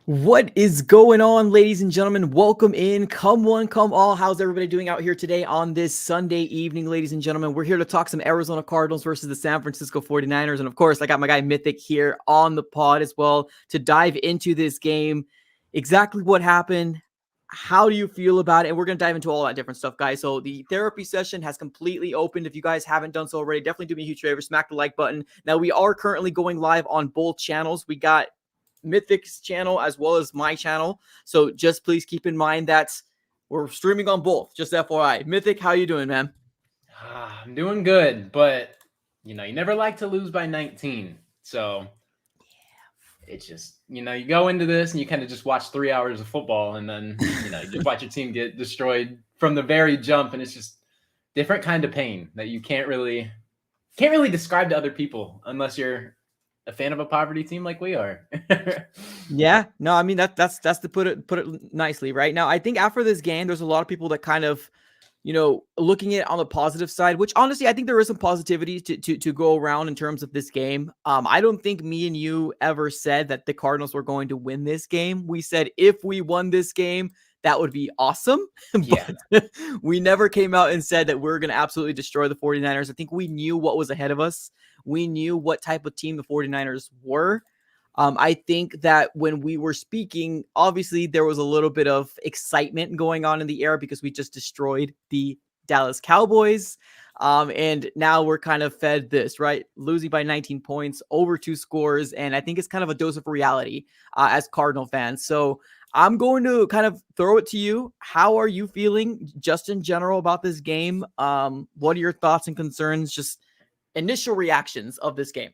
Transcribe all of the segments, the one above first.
What is going on, ladies and gentlemen? Welcome in. Come one, come all. How's everybody doing out here today on this Sunday evening, ladies and gentlemen? We're here to talk some Arizona Cardinals versus the San Francisco 49ers. And of course, I got my guy Mythic here on the pod as well to dive into this game. Exactly what happened. How do you feel about it? And we're going to dive into all that different stuff, guys. So the therapy session has completely opened. If you guys haven't done so already, definitely do me a huge favor. Smack the like button. Now, we are currently going live on both channels. We got Mythic's channel as well as my channel. So just please keep in mind that we're streaming on both. Just FYI. Mythic, how you doing, man? I'm doing good, but you never like to lose by 19. So it's just, you go into this and you kind of just watch 3 hours of football and then, you just watch your team get destroyed from the very jump. And it's just different kind of pain that you can't really describe to other people unless you're a fan of a poverty team like we are. Yeah, no, I mean that's to put it nicely. Right now, I think after this game, there's a lot of people that kind of, looking at it on the positive side, which honestly I think there is some positivity to go around in terms of this game. I don't think me and you ever said that the Cardinals were going to win this game. We said if we won this game, that would be awesome. Yeah. But we never came out and said that we're going to absolutely destroy the 49ers. I think we knew what was ahead of us. We knew what type of team the 49ers were. I think that when we were speaking, obviously there was a little bit of excitement going on in the air because we just destroyed the Dallas Cowboys. And now we're kind of fed this, right? Losing by 19 points, over 2 scores. And I think it's kind of a dose of reality as Cardinal fans. So I'm going to kind of throw it to you. How are you feeling just in general about this game? What are your thoughts and concerns? Just initial reactions of this game.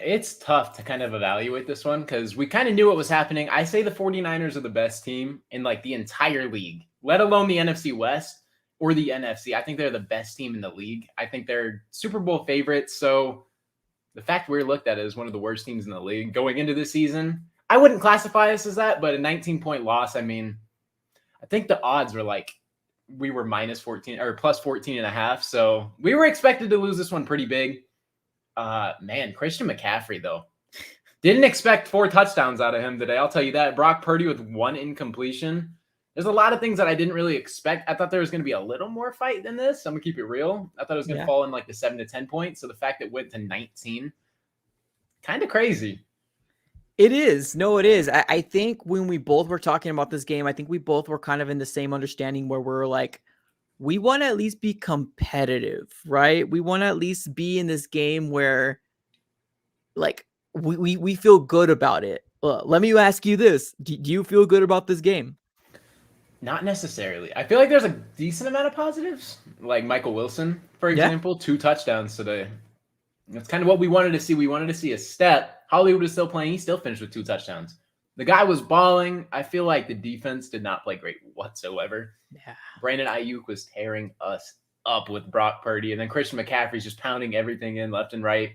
It's tough to kind of evaluate this one because we kind of knew what was happening. I say the 49ers are the best team in like the entire league, let alone the NFC West or the NFC. I think they're the best team in the league. I think they're Super Bowl favorites. So the fact we're looked at as one of the worst teams in the league going into the season, I wouldn't classify us as that, but a 19-point loss, I mean, I think the odds were like we were minus 14 or plus 14 and a half. So we were expected to lose this one pretty big. Man, Christian McCaffrey, though. Didn't expect 4 touchdowns out of him today. I'll tell you that. Brock Purdy with 1 incompletion. There's a lot of things that I didn't really expect. I thought there was going to be a little more fight than this. I'm going to keep it real. I thought it was going to fall in like the 7 to 10 points. So the fact that it went to 19, kind of crazy. It is. No, it is. I think when we both were talking about this game, I think we both were kind of in the same understanding where we're like, we want to at least be competitive, right? We want to at least be in this game where like we feel good about it. Let me ask you this. Do you feel good about this game? Not necessarily. I feel like there's a decent amount of positives. Like Michael Wilson, for example, 2 touchdowns today. That's kind of what we wanted to see. We wanted to see a step. Hollywood was still playing. He still finished with 2 touchdowns. The guy was balling. I feel like the defense did not play great whatsoever. Yeah. Brandon Ayuk was tearing us up with Brock Purdy. And then Christian McCaffrey's just pounding everything in left and right.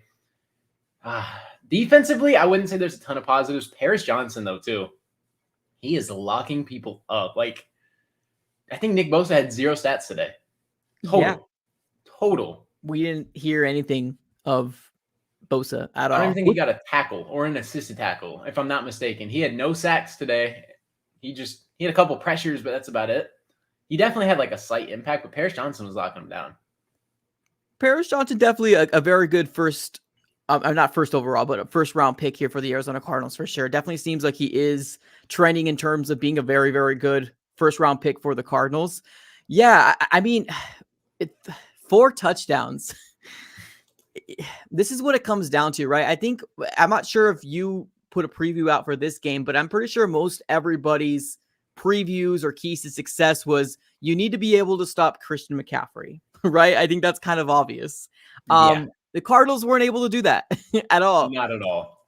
Defensively, I wouldn't say there's a ton of positives. Paris Johnson, though, too. He is locking people up. Like, I think Nick Bosa had 0 stats today. Total. We didn't hear anything of Bosa at all. I don't even think he got a tackle or an assisted tackle, if I'm not mistaken. He had no sacks today. He had a couple pressures, but that's about it. He definitely had like a slight impact, but Paris Johnson was locking him down. Paris Johnson, definitely a very good first, not first overall, but a first round pick here for the Arizona Cardinals for sure. Definitely seems like he is trending in terms of being a very, very good first round pick for the Cardinals. Yeah, I mean, 4 touchdowns. This is what it comes down to, right? I think, I'm not sure if you put a preview out for this game, but I'm pretty sure most everybody's previews or keys to success was you need to be able to stop Christian McCaffrey, right? I think that's kind of obvious. The Cardinals weren't able to do that at all. Not at all.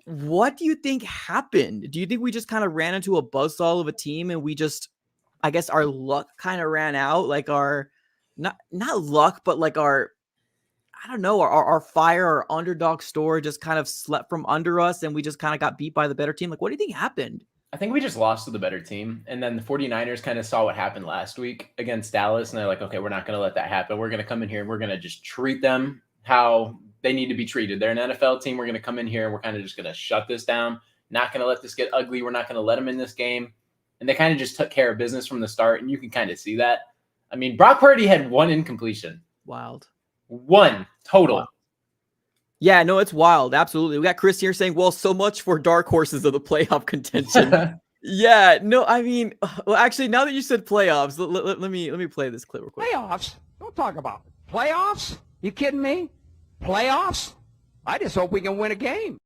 What do you think happened? Do you think we just kind of ran into a buzzsaw of a team and we just, I guess our luck kind of ran out? Like our, not luck, but like our, I don't know, our fire, our underdog store just kind of slept from under us and we just kind of got beat by the better team. Like, what do you think happened? I think we just lost to the better team. And then the 49ers kind of saw what happened last week against Dallas. And they're like, okay, we're not going to let that happen. We're going to come in here and we're going to just treat them how they need to be treated. They're an NFL team. We're going to come in here and we're kind of just going to shut this down. Not going to let this get ugly. We're not going to let them in this game. And they kind of just took care of business from the start, and you can kind of see that. I mean, Brock Purdy had one incompletion. Wild. One total. Wow. Yeah, no, it's wild. Absolutely. We got Chris here saying, well, so much for dark horses of the playoff contention. Yeah, no, I mean, well, actually, now that you said playoffs, let me play this clip real quick. Playoffs? Don't talk about it. Playoffs? You kidding me? Playoffs? I just hope we can win a game.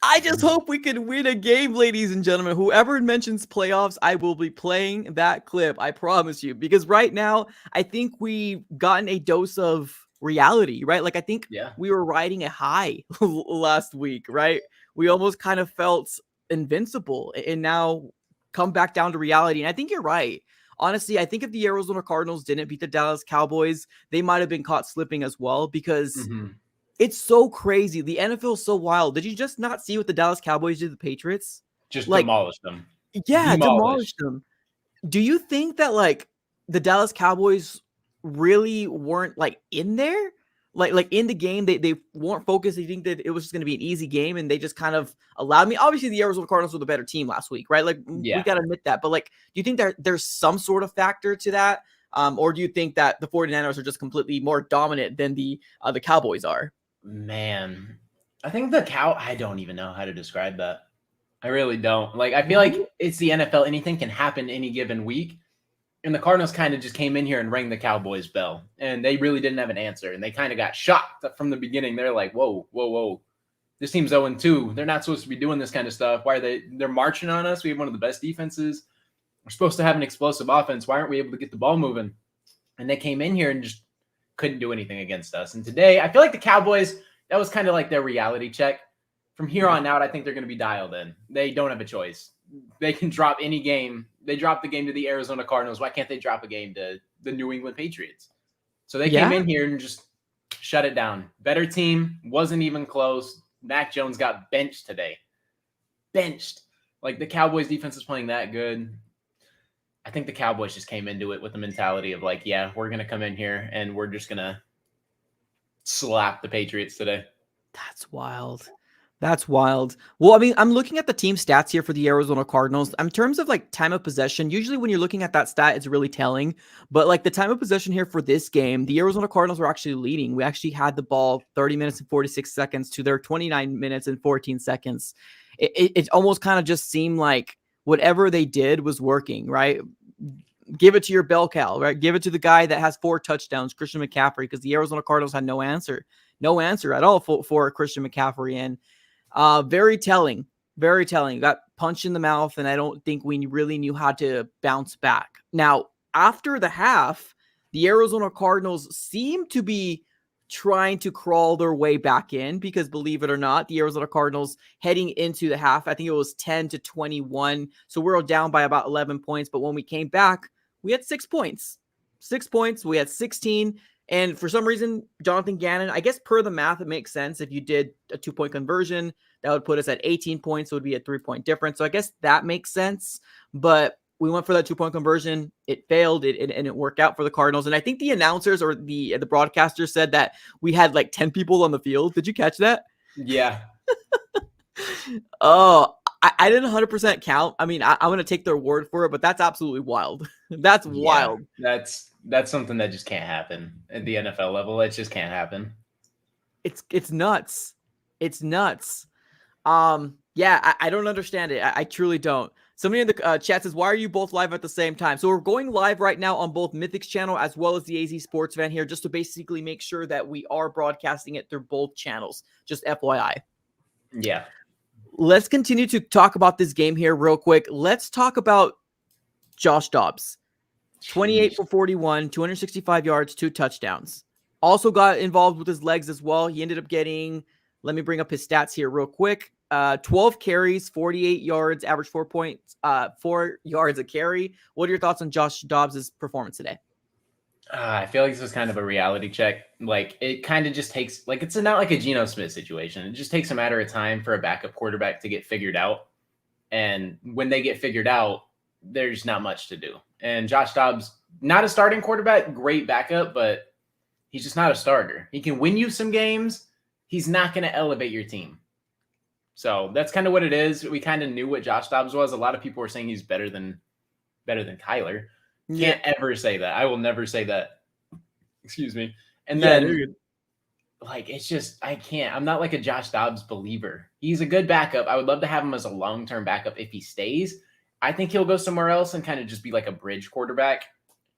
I just hope we can win a game, ladies and gentlemen. Whoever mentions playoffs, I will be playing that clip. I promise you. Because right now, I think we've gotten a dose of reality, right? Like, I think we were riding a high last week, right? We almost kind of felt invincible and now come back down to reality. And I think you're right. Honestly, I think if the Arizona Cardinals didn't beat the Dallas Cowboys, they might have been caught slipping as well because it's so crazy. The NFL is so wild. Did you just not see what the Dallas Cowboys did to the Patriots? Just demolished them. Yeah, demolished them. Do you think that like the Dallas Cowboys really weren't like in there? Like in the game, they weren't focused. They think that it was just going to be an easy game, and they just kind of allowed me. Obviously, the Arizona Cardinals were the better team last week, right? Like we got to admit that. But like, do you think there's some sort of factor to that? Or do you think that the 49ers are just completely more dominant than the Cowboys are? Man, I think I don't even know how to describe that. I really don't. Like, I feel like it's the NFL. Anything can happen any given week. And the Cardinals kind of just came in here and rang the Cowboys bell. And they really didn't have an answer. And they kind of got shocked from the beginning. They're like, whoa. This team's 0-2. They're not supposed to be doing this kind of stuff. Why are they're marching on us? We have one of the best defenses. We're supposed to have an explosive offense. Why aren't we able to get the ball moving? And they came in here and just couldn't do anything against us. And today, I feel like the Cowboys, that was kind of like their reality check. From here on out, I think they're going to be dialed in. They don't have a choice. They can drop any game. They dropped the game to the Arizona Cardinals. Why can't they drop a game to the New England Patriots? So they came in here and just shut it down. Better team. Wasn't even close. Mac Jones got benched today. Benched. Like, the Cowboys defense is playing that good. I think the Cowboys just came into it with the mentality of like, yeah, we're going to come in here and we're just going to slap the Patriots today. That's wild. That's wild. Well, I mean, I'm looking at the team stats here for the Arizona Cardinals. In terms of like time of possession, usually when you're looking at that stat, it's really telling. But like the time of possession here for this game, the Arizona Cardinals were actually leading. We actually had the ball 30 minutes and 46 seconds to their 29 minutes and 14 seconds. It almost kind of just seemed like whatever they did was working, right? Give it to your bell cow, right? Give it to the guy that has 4 touchdowns, Christian McCaffrey, because the Arizona Cardinals had no answer at all for Christian McCaffrey. And very telling. Got punched in the mouth, and I don't think we really knew how to bounce back. Now, after the half, the Arizona Cardinals seem to be trying to crawl their way back in because, believe it or not, the Arizona Cardinals heading into the half, I think it was 10-21. So we're down by about 11 points. But when we came back, we had 6 points. 6 points. We had 16. And for some reason, Jonathan Gannon, I guess per the math, it makes sense. If you did a 2-point conversion, that would put us at 18 points. So it would be a 3-point difference. So I guess that makes sense. But we went for that 2-point conversion. It failed. And it worked out for the Cardinals. And I think the announcers or the broadcaster said that we had like 10 people on the field. Did you catch that? Yeah. Oh, I didn't 100% count. I mean, I'm going to take their word for it, but that's absolutely wild. That's wild. That's something that just can't happen at the NFL level. It just can't happen. It's nuts. It's nuts. Yeah, I don't understand it. I truly don't. Somebody in the chat says, why are you both live at the same time? So we're going live right now on both Mythic's channel as well as the AZ Sports Van here, just to basically make sure that we are broadcasting it through both channels. Just FYI. Yeah. Let's continue to talk about this game here real quick. Let's talk about Josh Dobbs. 28 for 41, 265 yards, 2 touchdowns. Also got involved with his legs as well. He ended up getting, let me bring up his stats here real quick. 12 carries, 48 yards, average 4 yards a carry. What are your thoughts on Josh Dobbs' performance today? I feel like this was kind of a reality check. Like, it kind of just takes, like, it's not like a Geno Smith situation. It just takes a matter of time for a backup quarterback to get figured out. And when they get figured out, there's not much to do. And Josh Dobbs, not a starting quarterback, great backup, but he's just not a starter. He can win you some games. He's not going to elevate your team. So that's kind of what it is. We kind of knew what Josh Dobbs was. A lot of people were saying he's better than Kyler. Can't ever say that. I will never say that. Excuse me. And then like, it's just, I can't. I'm not like a Josh Dobbs believer. He's a good backup. I would love to have him as a long-term backup if he stays. I think he'll go somewhere else and kind of just be like a bridge quarterback,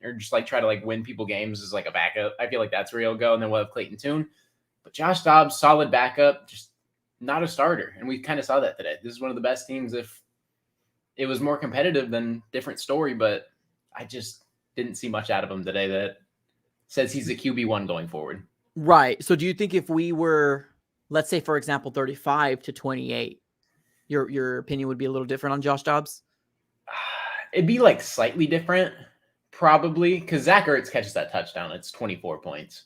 or just like try to like win people games as like a backup. I feel like that's where he'll go, and then we'll have Clayton Tune. But Josh Dobbs, solid backup, just not a starter. And we kind of saw that today. This is one of the best teams. If it was more competitive, then different story, but I just didn't see much out of him today that says he's a QB1 going forward. Right. So do you think if we were, let's say, for example, 35-28, your opinion would be a little different on Josh Dobbs? It'd be like slightly different, probably, because Zach Ertz catches that touchdown. It's 24 points.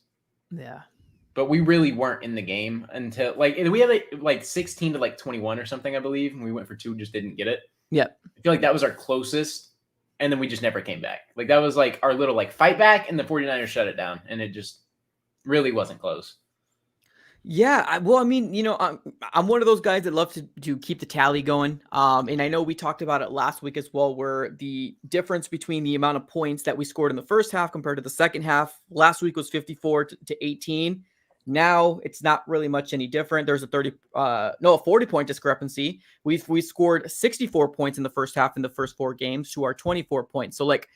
Yeah. But we really weren't in the game until like we had like 16 to like 21 or something, I believe. And we went for 2, just didn't get it. Yeah. I feel like that was our closest. And then we just never came back. Like that was like our little like fight back, and the 49ers shut it down. And it just really wasn't close. Yeah, well, I mean, you know, I'm one of those guys that love to keep the tally going. And I know we talked about it last week as well, where the difference between the amount of points that we scored in the first half compared to the second half last week was 54 to 18. Now it's not really much any different. There's a 40-point discrepancy. We scored 64 points in the first half in the first 4 games to our 24 points. So like,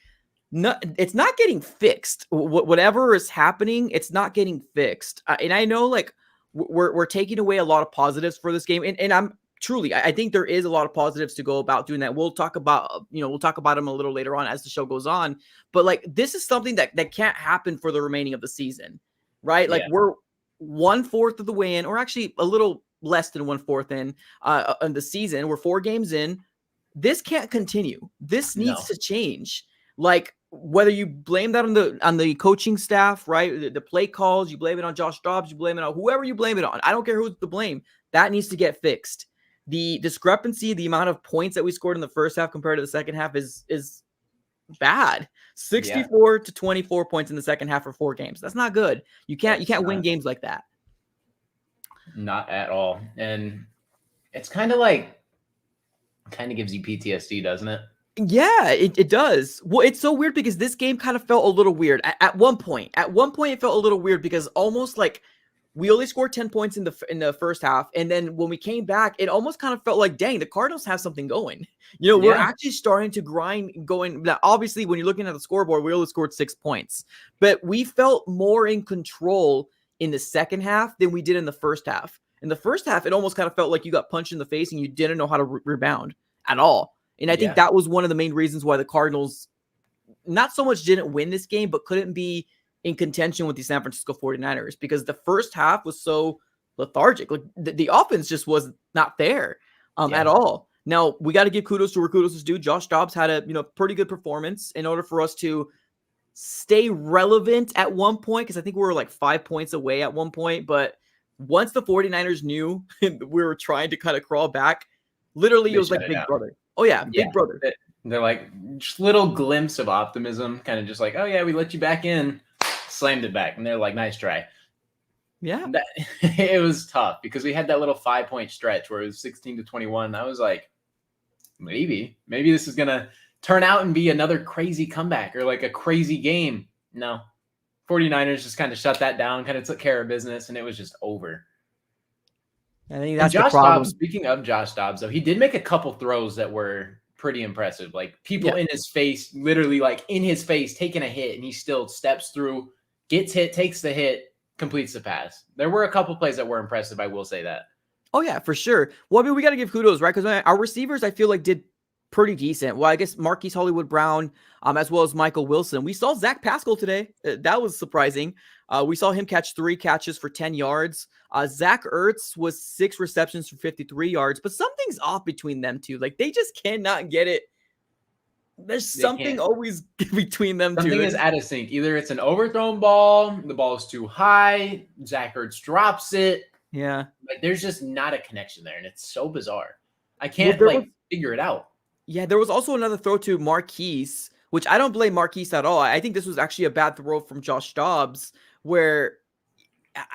it's not getting fixed. Whatever is happening, it's not getting fixed. And I know like we're taking away a lot of positives for this game. And I'm truly, I think there is a lot of positives to go about doing that. We'll talk about them a little later on as the show goes on. But like, this is something that can't happen for the remaining of the season, right? Like we're 1/4 of the way in, or actually a little less than 1/4 in the season. We're 4 games in. This can't continue. This needs to change. Like, whether you blame that on the coaching staff, right? The play calls, you blame it on Josh Dobbs, you blame it on whoever you blame it on. I don't care who's to blame. That needs to get fixed. The discrepancy, the amount of points that we scored in the first half compared to the second half is bad. 64 to 24 points in the second half for 4 games. That's not good. You can't win games like that. Not at all. And it's kind of gives you PTSD, doesn't it? Yeah, it does. Well, it's so weird because this game kind of felt a little weird at one point. At one point, it felt a little weird because almost like we only scored 10 points in the first half, and then when we came back, it almost kind of felt like, dang, the Cardinals have something going. You know, we're actually starting to grind going. Now, obviously, when you're looking at the scoreboard, we only scored 6 points, but we felt more in control in the second half than we did in the first half. In the first half, it almost kind of felt like you got punched in the face and you didn't know how to rebound at all. And I think that was one of the main reasons why the Cardinals not so much didn't win this game, but couldn't be in contention with the San Francisco 49ers, because the first half was so lethargic. Like the offense just was not there at all. Now, we got to give kudos to where kudos is due. Josh Dobbs had a pretty good performance in order for us to stay relevant at one point, because I think we were like 5 points away at one point. But once the 49ers knew we were trying to kind of crawl back, literally it was like Big Brother. Oh, yeah, Big Brother. They're like just little glimpse of optimism, kind of just like, oh, yeah, we let you back in, slammed it back. And they're like, nice try. Yeah. It was tough because we had that little 5-point stretch where it was 16 to 21. I was like, maybe this is going to turn out and be another crazy comeback or like a crazy game. No. 49ers just kind of shut that down, kind of took care of business, and it was just over. I think that's Josh the problem. Dobbs, speaking of Josh Dobbs, though, he did make a couple throws that were pretty impressive. Like people in his face, literally like in his face, taking a hit, and he still steps through, gets hit, takes the hit, completes the pass. There were a couple plays that were impressive. I will say that. Oh, yeah, for sure. Well, I mean, we got to give kudos, right? Because our receivers, I feel like, did pretty decent. Well, I guess Marquise Hollywood-Brown, as well as Michael Wilson. We saw Zach Pascal today. That was surprising. We saw him catch 3 catches for 10 yards. Zach Ertz was 6 receptions for 53 yards, but something's off between them two. Like, they just cannot get it. There's something always between them two. Something is out of sync. Either it's an overthrown ball, the ball is too high, Zach Ertz drops it. Yeah. Like, there's just not a connection there, and it's so bizarre. I can't, figure it out. Yeah, there was also another throw to Marquise, which I don't blame Marquise at all. I think this was actually a bad throw from Josh Dobbs, where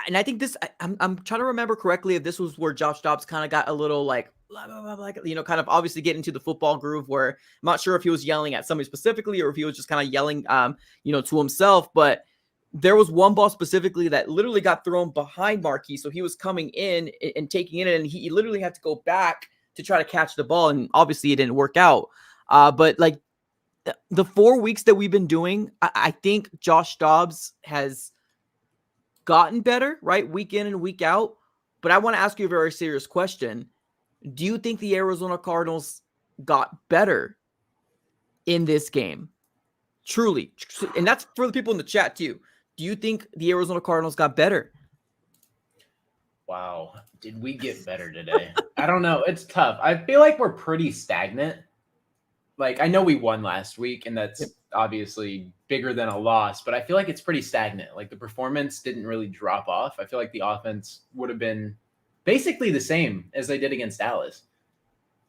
and I think this, I'm trying to remember correctly if this was where Josh Dobbs kind of got a little like, blah, blah, blah, like, kind of obviously get into the football groove where I'm not sure if he was yelling at somebody specifically or if he was just kind of yelling, to himself. But there was one ball specifically that literally got thrown behind Marquis. So he was coming in and taking it, and he literally had to go back to try to catch the ball. And obviously it didn't work out. But like the 4 weeks that we've been doing, I think Josh Dobbs has gotten better, right? Week in and week out. But I want to ask you a very serious question. Do you think the Arizona Cardinals got better in this game? Truly. And that's for the people in the chat too. Do you think the Arizona Cardinals got better? Wow. Did we get better today? I don't know. It's tough. I feel like we're pretty stagnant. Like, I know we won last week, and that's obviously bigger than a loss, but I feel like it's pretty stagnant. Like, the performance didn't really drop off. I feel like the offense would have been basically the same as they did against Dallas.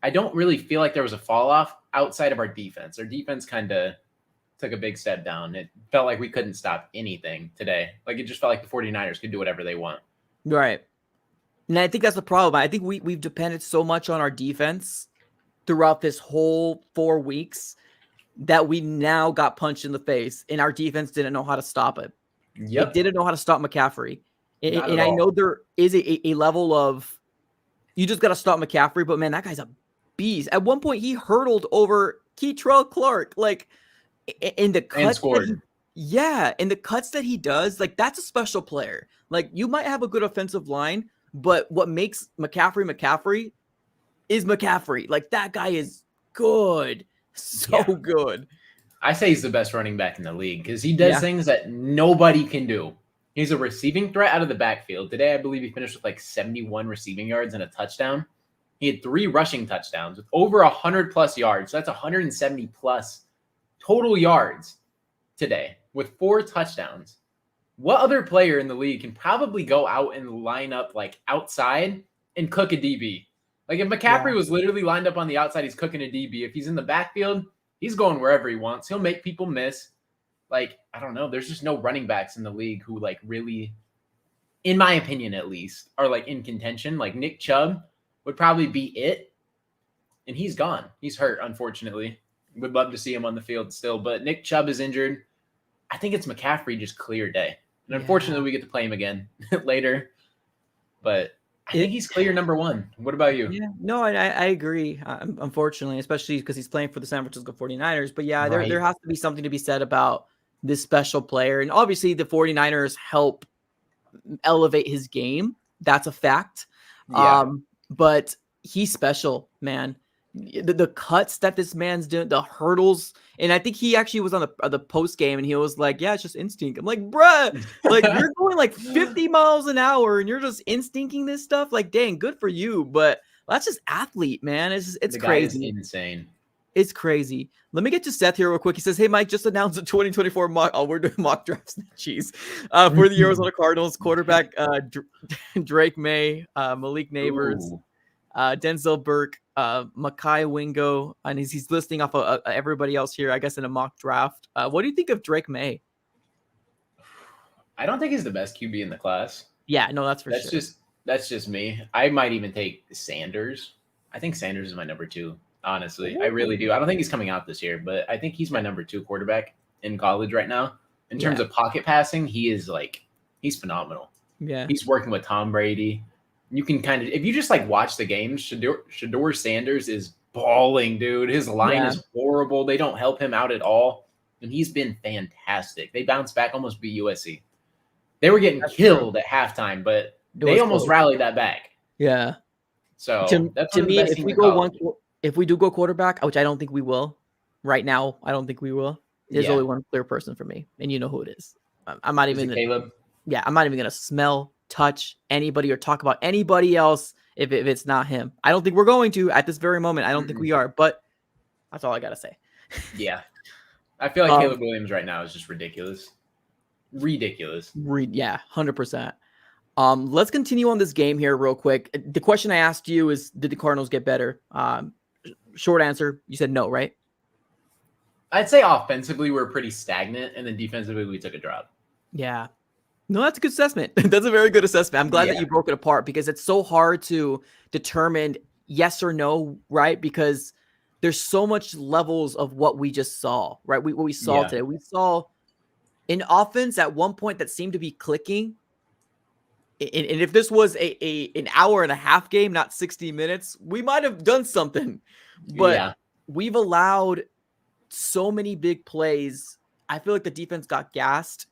I don't really feel like there was a fall off outside of our defense. Our defense kind of took a big step down. It felt like we couldn't stop anything today. Like, it just felt like the 49ers could do whatever they want. Right. And I think that's the problem. I think we've depended so much on our defense throughout this whole 4 weeks that we now got punched in the face, and our defense didn't know how to stop it. Yep. It didn't know how to stop McCaffrey. And I know there is a level of, you just got to stop McCaffrey, but man, that guy's a beast. At one point, he hurdled over Keitrell Clark, like in the cuts. And scored. In the cuts that he does, like that's a special player. Like you might have a good offensive line, but what makes McCaffrey is McCaffrey. Like that guy is good. So good. I say he's the best running back in the league because he does things that nobody can do. He's a receiving threat out of the backfield. Today, I believe he finished with like 71 receiving yards and a touchdown. He had 3 rushing touchdowns with over 100 plus yards. So that's 170 plus total yards today with 4 touchdowns. What other player in the league can probably go out and line up like outside and cook a DB? Like if McCaffrey was literally lined up on the outside, he's cooking a DB. If he's in the backfield, he's going wherever he wants. He'll make people miss. Like, I don't know. There's just no running backs in the league who like really, in my opinion at least, are like in contention. Like Nick Chubb would probably be it. And he's gone. He's hurt, unfortunately. Would love to see him on the field still. But Nick Chubb is injured. I think it's McCaffrey just clear day. And unfortunately, we get to play him again later. But I think he's clear number 1. What about you? Yeah, no, I agree. Unfortunately, especially because he's playing for the San Francisco 49ers. But yeah, there has to be something to be said about this special player. And obviously the 49ers help elevate his game. That's a fact. Yeah. But he's special, man. The cuts that this man's doing, the hurdles. And I think he actually was on the post game and he was like, yeah, it's just instinct. I'm like, bruh, like you're going like 50 miles an hour and you're just instincting this stuff. Like, dang, good for you. But that's just athlete, man. It's crazy. Guy is insane. It's crazy. Let me get to Seth here real quick. He says, hey, Mike, just announced the 2024 mock. Oh, we're doing mock drafts. Jeez. For the Arizona Cardinals, quarterback Drake May, Malik Neighbors, Denzel Burke, Makai Wingo, and he's listing off everybody else here, I guess, in a mock draft. What do you think of Drake May? I don't think he's the best QB in the class. Yeah, no, that's for sure. That's just me. I might even take Sanders. I think Sanders is my number 2. Honestly, I really do. I don't think he's coming out this year, but I think he's my number 2 quarterback in college right now. In terms of pocket passing, he's phenomenal. Yeah. He's working with Tom Brady. You can kind of, if you just like watch the games, Shedeur Sanders is balling, dude. His line is horrible. They don't help him out at all. And he's been fantastic. They bounced back, almost beat USC. They were getting killed at halftime, but they almost rallied that back. Yeah. So to me, if we do go quarterback, which I don't think we will right now, I don't think we will. There's only one clear person for me, and you know who it is. I'm not even Caleb. Yeah, I'm not even gonna smell, touch anybody or talk about anybody else if it's not him. I don't think we're going to at this very moment. I don't think we are, but that's all I gotta say. Yeah, I feel like Caleb Williams right now is just ridiculous. Ridiculous. 100%. Let's continue on this game here real quick. The question I asked you is, did the Cardinals get better? Short answer, you said no, right? I'd say offensively we're pretty stagnant, and then defensively we took a drop. Yeah. No, that's a good assessment. That's a very good assessment. I'm glad that Yeah. you broke it apart because it's so hard to determine yes or no, right? Because there's so much levels of what we just saw, right? What we saw Yeah. today. We saw an offense at one point that seemed to be clicking. And if this was an hour and a half game, not 60 minutes, we might have done something. But Yeah. we've allowed so many big plays. I feel like the defense got gassed.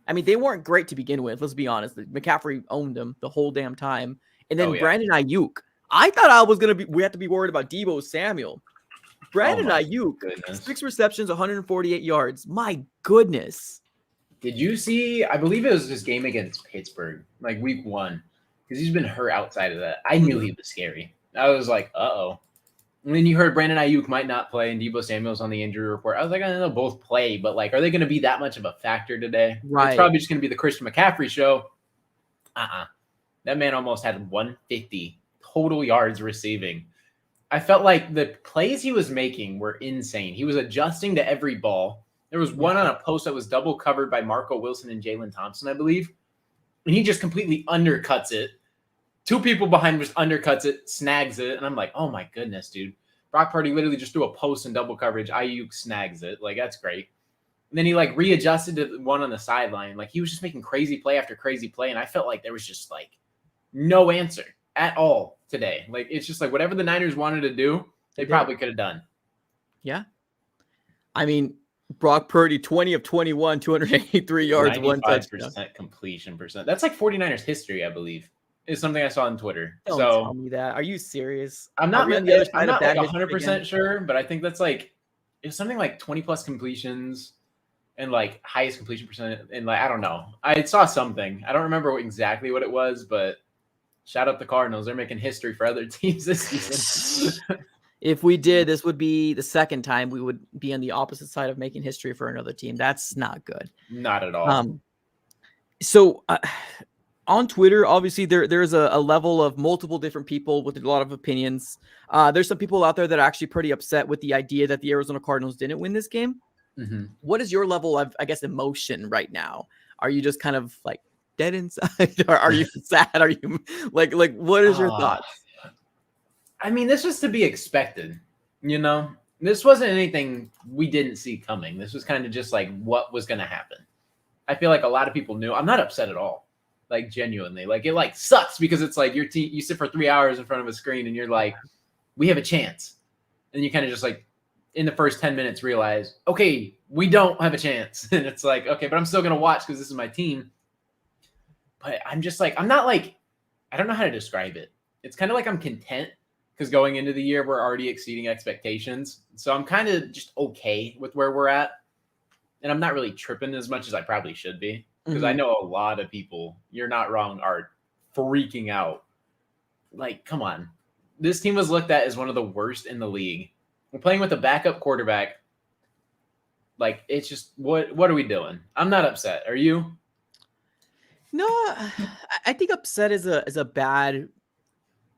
I mean, they weren't great to begin with. Let's be honest. McCaffrey owned them the whole damn time. And then Oh, yeah. Brandon Ayuk. I thought we had to be worried about Deebo Samuel. Brandon Ayuk, goodness. 6 receptions, 148 yards. My goodness. Did you see? I believe it was this game against Pittsburgh, like week 1, because he's been hurt outside of that. I knew he was scary. I was like, uh-oh. And then you heard Brandon Ayuk might not play and Deebo Samuel's on the injury report. I was like, I know they'll both play, but like, are they going to be that much of a factor today? Right. It's probably just going to be the Christian McCaffrey show. That man almost had 150 total yards receiving. I felt like the plays he was making were insane. He was adjusting to every ball. There was one on a post that was double covered by Marco Wilson and Jalen Thompson, I believe. And he just completely undercuts it. 2 people behind him just undercuts it, snags it. And I'm like, oh my goodness, dude. Brock Purdy literally just threw a post in double coverage. Ayuk snags it. Like, that's great. And then he like readjusted to one on the sideline. Like, he was just making crazy play after crazy play. And I felt like there was just like no answer at all today. Like, it's just like whatever the Niners wanted to do, they probably could have done. Yeah. I mean, Brock Purdy, 20 of 21, 283 yards, 1 touchdown. 95% completion percent. That's like 49ers history, I believe. Is something I saw on Twitter. Don't so tell me that. Are you serious? I'm not on the other side I'm not of that like 100% sure, but I think that's like it's something like 20 plus completions and like highest completion percent. And like, I don't know. I saw something. I don't remember exactly what it was, but shout out the Cardinals. They're making history for other teams this season. If we did, this would be the second time we would be on the opposite side of making history for another team. That's not good. Not at all. So on Twitter, obviously there's a level of multiple different people with a lot of opinions. There's some people out there that are actually pretty upset with the idea that the Arizona Cardinals didn't win this game. Mm-hmm. What is your level of, I guess, emotion right now? Are you just kind of like dead inside? Or are you sad? Are you like what is your thoughts? I mean, this was to be expected, you know? This wasn't anything we didn't see coming. This was kind of just like what was going to happen. I feel like a lot of people knew. I'm not upset at all. Like, genuinely. Like, it like sucks because it's like your team, you sit for 3 hours in front of a screen and you're like, we have a chance. And you kind of just like in the first 10 minutes realize, okay, we don't have a chance. And it's like, okay, but I'm still going to watch because this is my team. But I'm just like, I'm not like, I don't know how to describe it. It's kind of like I'm content because going into the year, we're already exceeding expectations. So I'm kind of just okay with where we're at. And I'm not really tripping as much as I probably should be. Because I know a lot of people, you're not wrong, are freaking out. Like, come on. This team was looked at as one of the worst in the league. We're playing with a backup quarterback. Like, it's just, what are we doing? I'm not upset. Are you? No, I think upset is a bad.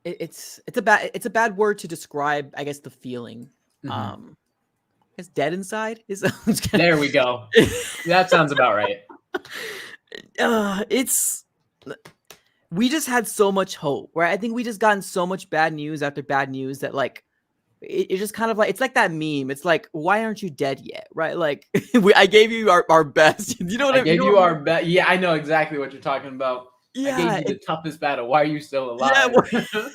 It's a bad word to describe, I guess, the feeling. Mm-hmm. It's dead inside. There we go. That sounds about right. We just had so much hope, right? I think we just gotten so much bad news after bad news that like it's just kind of like, it's like that meme. It's like, why aren't you dead yet? Right? Like I gave you our best. You know what I mean? I gave you our best. Yeah, I know exactly what you're talking about. Yeah, I gave you the toughest battle. Why are you still alive? Yeah,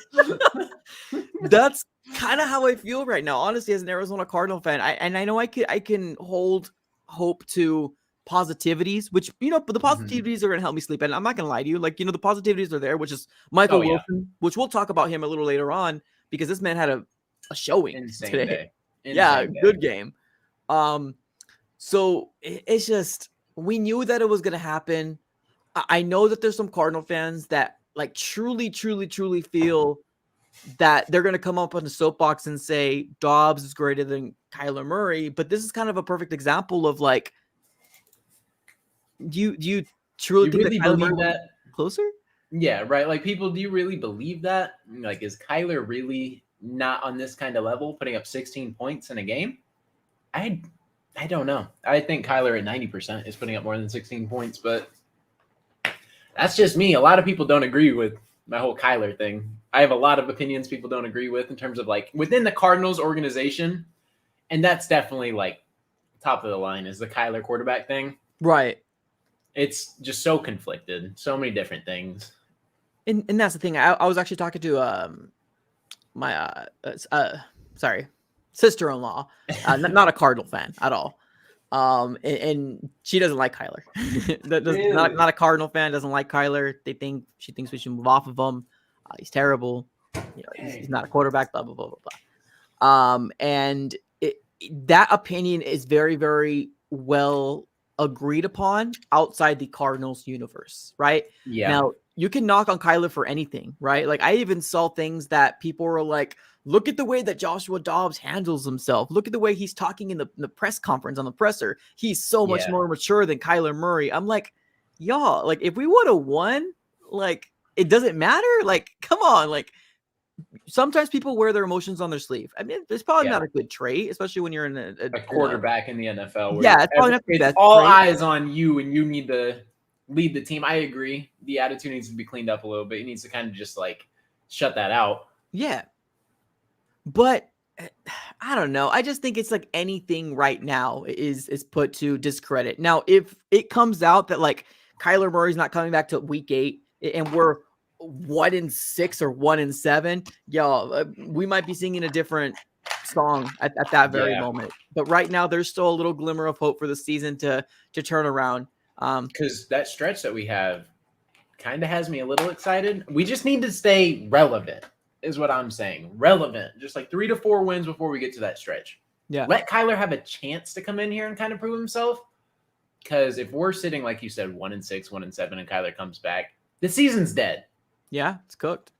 that's kind of how I feel right now, honestly, as an Arizona Cardinal fan. I know I can hold hope to positivities, which, you know, but the positivities are going to help me sleep. And I'm not going to lie to you. Like, you know, the positivities are there, which is Michael Wilson, which we'll talk about him a little later on because this man had a showing Insane today. Insane day. Good game. So it's just, we knew that it was going to happen. I know that there's some Cardinal fans that like truly feel that they're going to come up on the soapbox and say Dobbs is greater than Kyler Murray. But this is kind of a perfect example of like, do you truly think really that Kyler believe Murray that? Closer? Yeah, right. Like, people, do you really believe that? Like, is Kyler really not on this kind of level, putting up 16 points in a game? I don't know. I think Kyler at 90% is putting up more than 16 points, but That's just me. A lot of people don't agree with my whole Kyler thing. I have a lot of opinions people don't agree with in terms of like within the Cardinals organization. And that's definitely like top of the line is the Kyler quarterback thing. Right. It's just so conflicted. So many different things. And that's the thing. I was actually talking to my sister-in-law, not a Cardinal fan at all. And she doesn't like Kyler. Really? Not a Cardinal fan, doesn't like Kyler. She thinks we should move off of him. He's terrible. He's not a quarterback, blah, blah, blah, blah, blah. And that opinion is very, very well agreed upon outside the Cardinals universe, right? Yeah. Now, you can knock on Kyler for anything, right? Like, I even saw things that people were like, look at the way that Joshua Dobbs handles himself. Look at the way he's talking in the press conference on the presser. He's so much more mature than Kyler Murray. I'm like, y'all, like, if we would have won, like, it doesn't matter. Like, come on. Like, sometimes people wear their emotions on their sleeve. I mean, it's probably not a good trait, especially when you're in a quarterback in the NFL. Yeah, it's probably not the best all trait. eyes on you, and you need to lead the team. I agree. The attitude needs to be cleaned up a little bit. He needs to kind of just like shut that out. Yeah. But I don't know. I just think it's like anything right now is put to discredit. Now, if it comes out that like Kyler Murray's not coming back to week 8 and we're 1-6 or 1-7, y'all, we might be singing a different song at that very moment. But right now, there's still a little glimmer of hope for the season to turn around. Because that stretch that we have kind of has me a little excited. We just need to stay relevant, is what I'm saying. Relevant. Just like 3 to 4 wins before we get to that stretch. Yeah. Let Kyler have a chance to come in here and kind of prove himself. Because if we're sitting, like you said, 1-6, 1-7, and Kyler comes back, the season's dead. Yeah, it's cooked.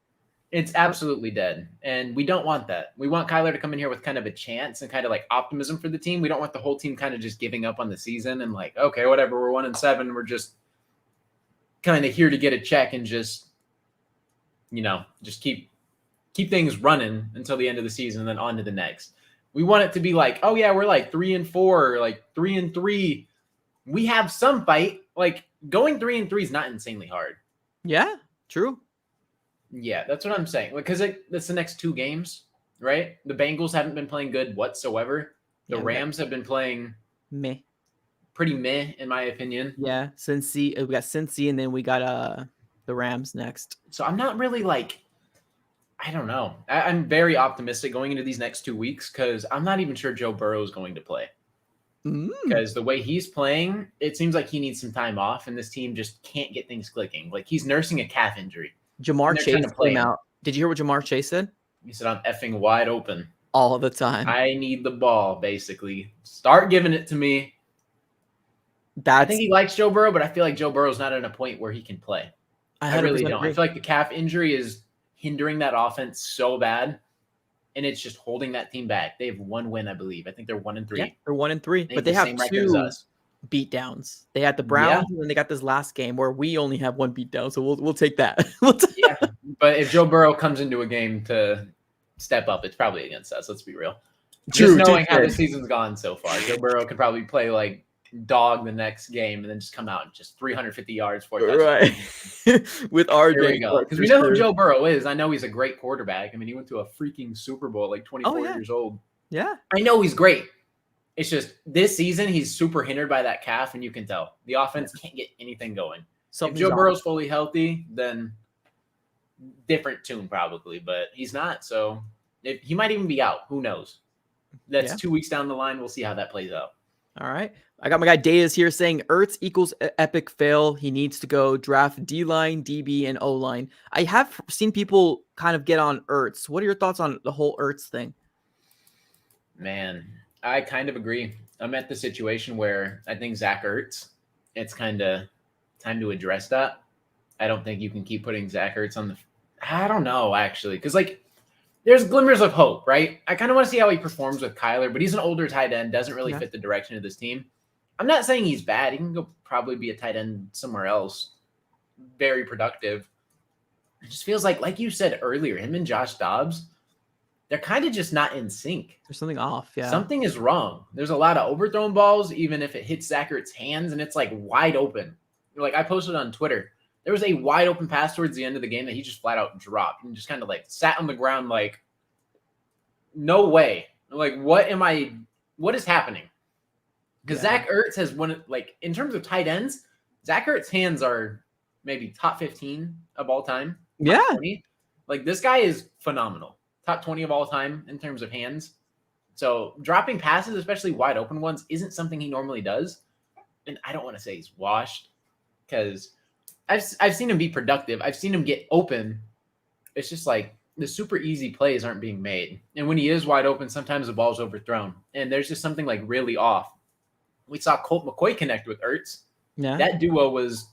It's absolutely dead. And we don't want that. We want Kyler to come in here with kind of a chance and kind of like optimism for the team. We don't want the whole team kind of just giving up on the season and like, okay, whatever, we're 1-7. We're just kind of here to get a check and just, just keep things running until the end of the season and then on to the next. We want it to be like, oh yeah, we're like 3-4 or like 3-3. We have some fight. Like going 3-3 is not insanely hard. Yeah, true. Yeah, that's what I'm saying. Because that's the next 2 games, right? The Bengals haven't been playing good whatsoever. The Rams have been playing pretty meh, in my opinion. Yeah, Cincy. We got Cincy, and then we got the Rams next. So I'm not really like, I don't know. I'm very optimistic going into these next 2 weeks because I'm not even sure Joe Burrow is going to play. Because the way he's playing, it seems like he needs some time off, and this team just can't get things clicking. Like he's nursing a calf injury. Jamar Chase came out. Did you hear what Jamar Chase said? He said, I'm effing wide open. All the time. I need the ball, basically. Start giving it to me. I think he likes Joe Burrow, but I feel like Joe Burrow's not at a point where he can play. I really don't. I feel like the calf injury is hindering that offense so bad, and it's just holding that team back. They have 1 win, I believe. I think they're 1-3. Yeah, they're 1-3, but they have 2 beatdowns. They had the Browns, and then they got this last game where we only have 1 beatdown, so we'll take that. Yeah, but if Joe Burrow comes into a game to step up, it's probably against us. Let's be real. Just knowing how the season's gone so far, Joe Burrow could probably play like dog the next game and then just come out and just 350 yards for it. Right. With RJ. There we go. Because we know who Joe Burrow is. I know he's a great quarterback. I mean, he went to a freaking Super Bowl at like 24 years old. Yeah. I know he's great. It's just this season, he's super hindered by that calf, and you can tell. The offense can't get anything going. If Joe Burrow's fully healthy, then different tune probably, but he's not. So he might even be out. Who knows? That's 2 weeks down the line. We'll see how that plays out. All right. I got my guy Dayas here saying Ertz equals epic fail. He needs to go draft D-line, DB, and O-line. I have seen people kind of get on Ertz. What are your thoughts on the whole Ertz thing? Man, I kind of agree. I'm at the situation where I think Zach Ertz, it's kind of time to address that. I don't think you can keep putting Zach Ertz on I don't know, actually. Because, like, there's glimmers of hope, right? I kind of want to see how he performs with Kyler, but he's an older tight end, doesn't really fit the direction of this team. I'm not saying he's bad. He can go probably be a tight end somewhere else. Very productive. It just feels like you said earlier, him and Josh Dobbs, they're kind of just not in sync. There's something off, yeah. Something is wrong. There's a lot of overthrown balls, even if it hits Zach Ertz's hands, and it's like wide open. Like I posted on Twitter, There was a wide open pass towards the end of the game that he just flat out dropped and just kind of like sat on the ground like, no way. Like, what is happening? Because Zach Ertz has one, like, in terms of tight ends, Zach Ertz's hands are maybe top 15 of all time. Yeah. 20. Like, this guy is phenomenal. Top 20 of all time in terms of hands. So dropping passes, especially wide open ones, isn't something he normally does. And I don't want to say he's washed because I've seen him be productive. I've seen him get open. It's just like the super easy plays aren't being made. And when he is wide open, sometimes the ball's overthrown. And there's just something like really off. We saw Colt McCoy connect with Ertz. Yeah. That duo was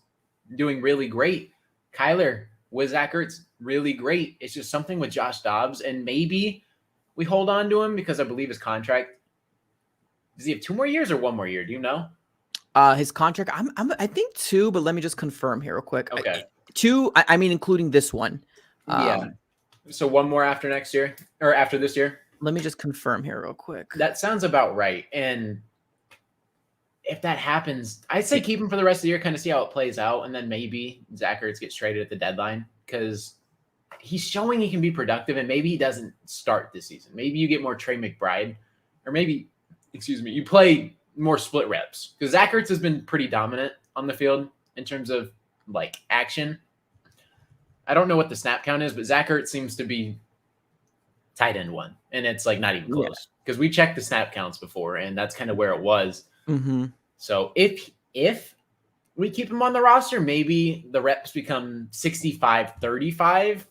doing really great. Kyler with Zach Ertz, really great. It's just something with Josh Dobbs. And maybe we hold on to him because I believe his contract. Does he have 2 more years or 1 more year? Do you know? His contract, I think 2, but let me just confirm here real quick. Okay. 2, I mean, including this one. Yeah. So 1 more after next year or after this year? Let me just confirm here real quick. That sounds about right. And if that happens, I'd say keep him for the rest of the year, kind of see how it plays out. And then maybe Zach Ertz gets traded at the deadline because he's showing he can be productive and maybe he doesn't start this season. Maybe you get more Trey McBride or maybe, you play more split reps because Zach Ertz has been pretty dominant on the field in terms of like action. I don't know what the snap count is, but Zach Ertz seems to be tight end 1, and it's like not even close because we checked the snap counts before, and that's kind of where it was. Mm-hmm. So if we keep him on the roster, maybe the reps become 65-35.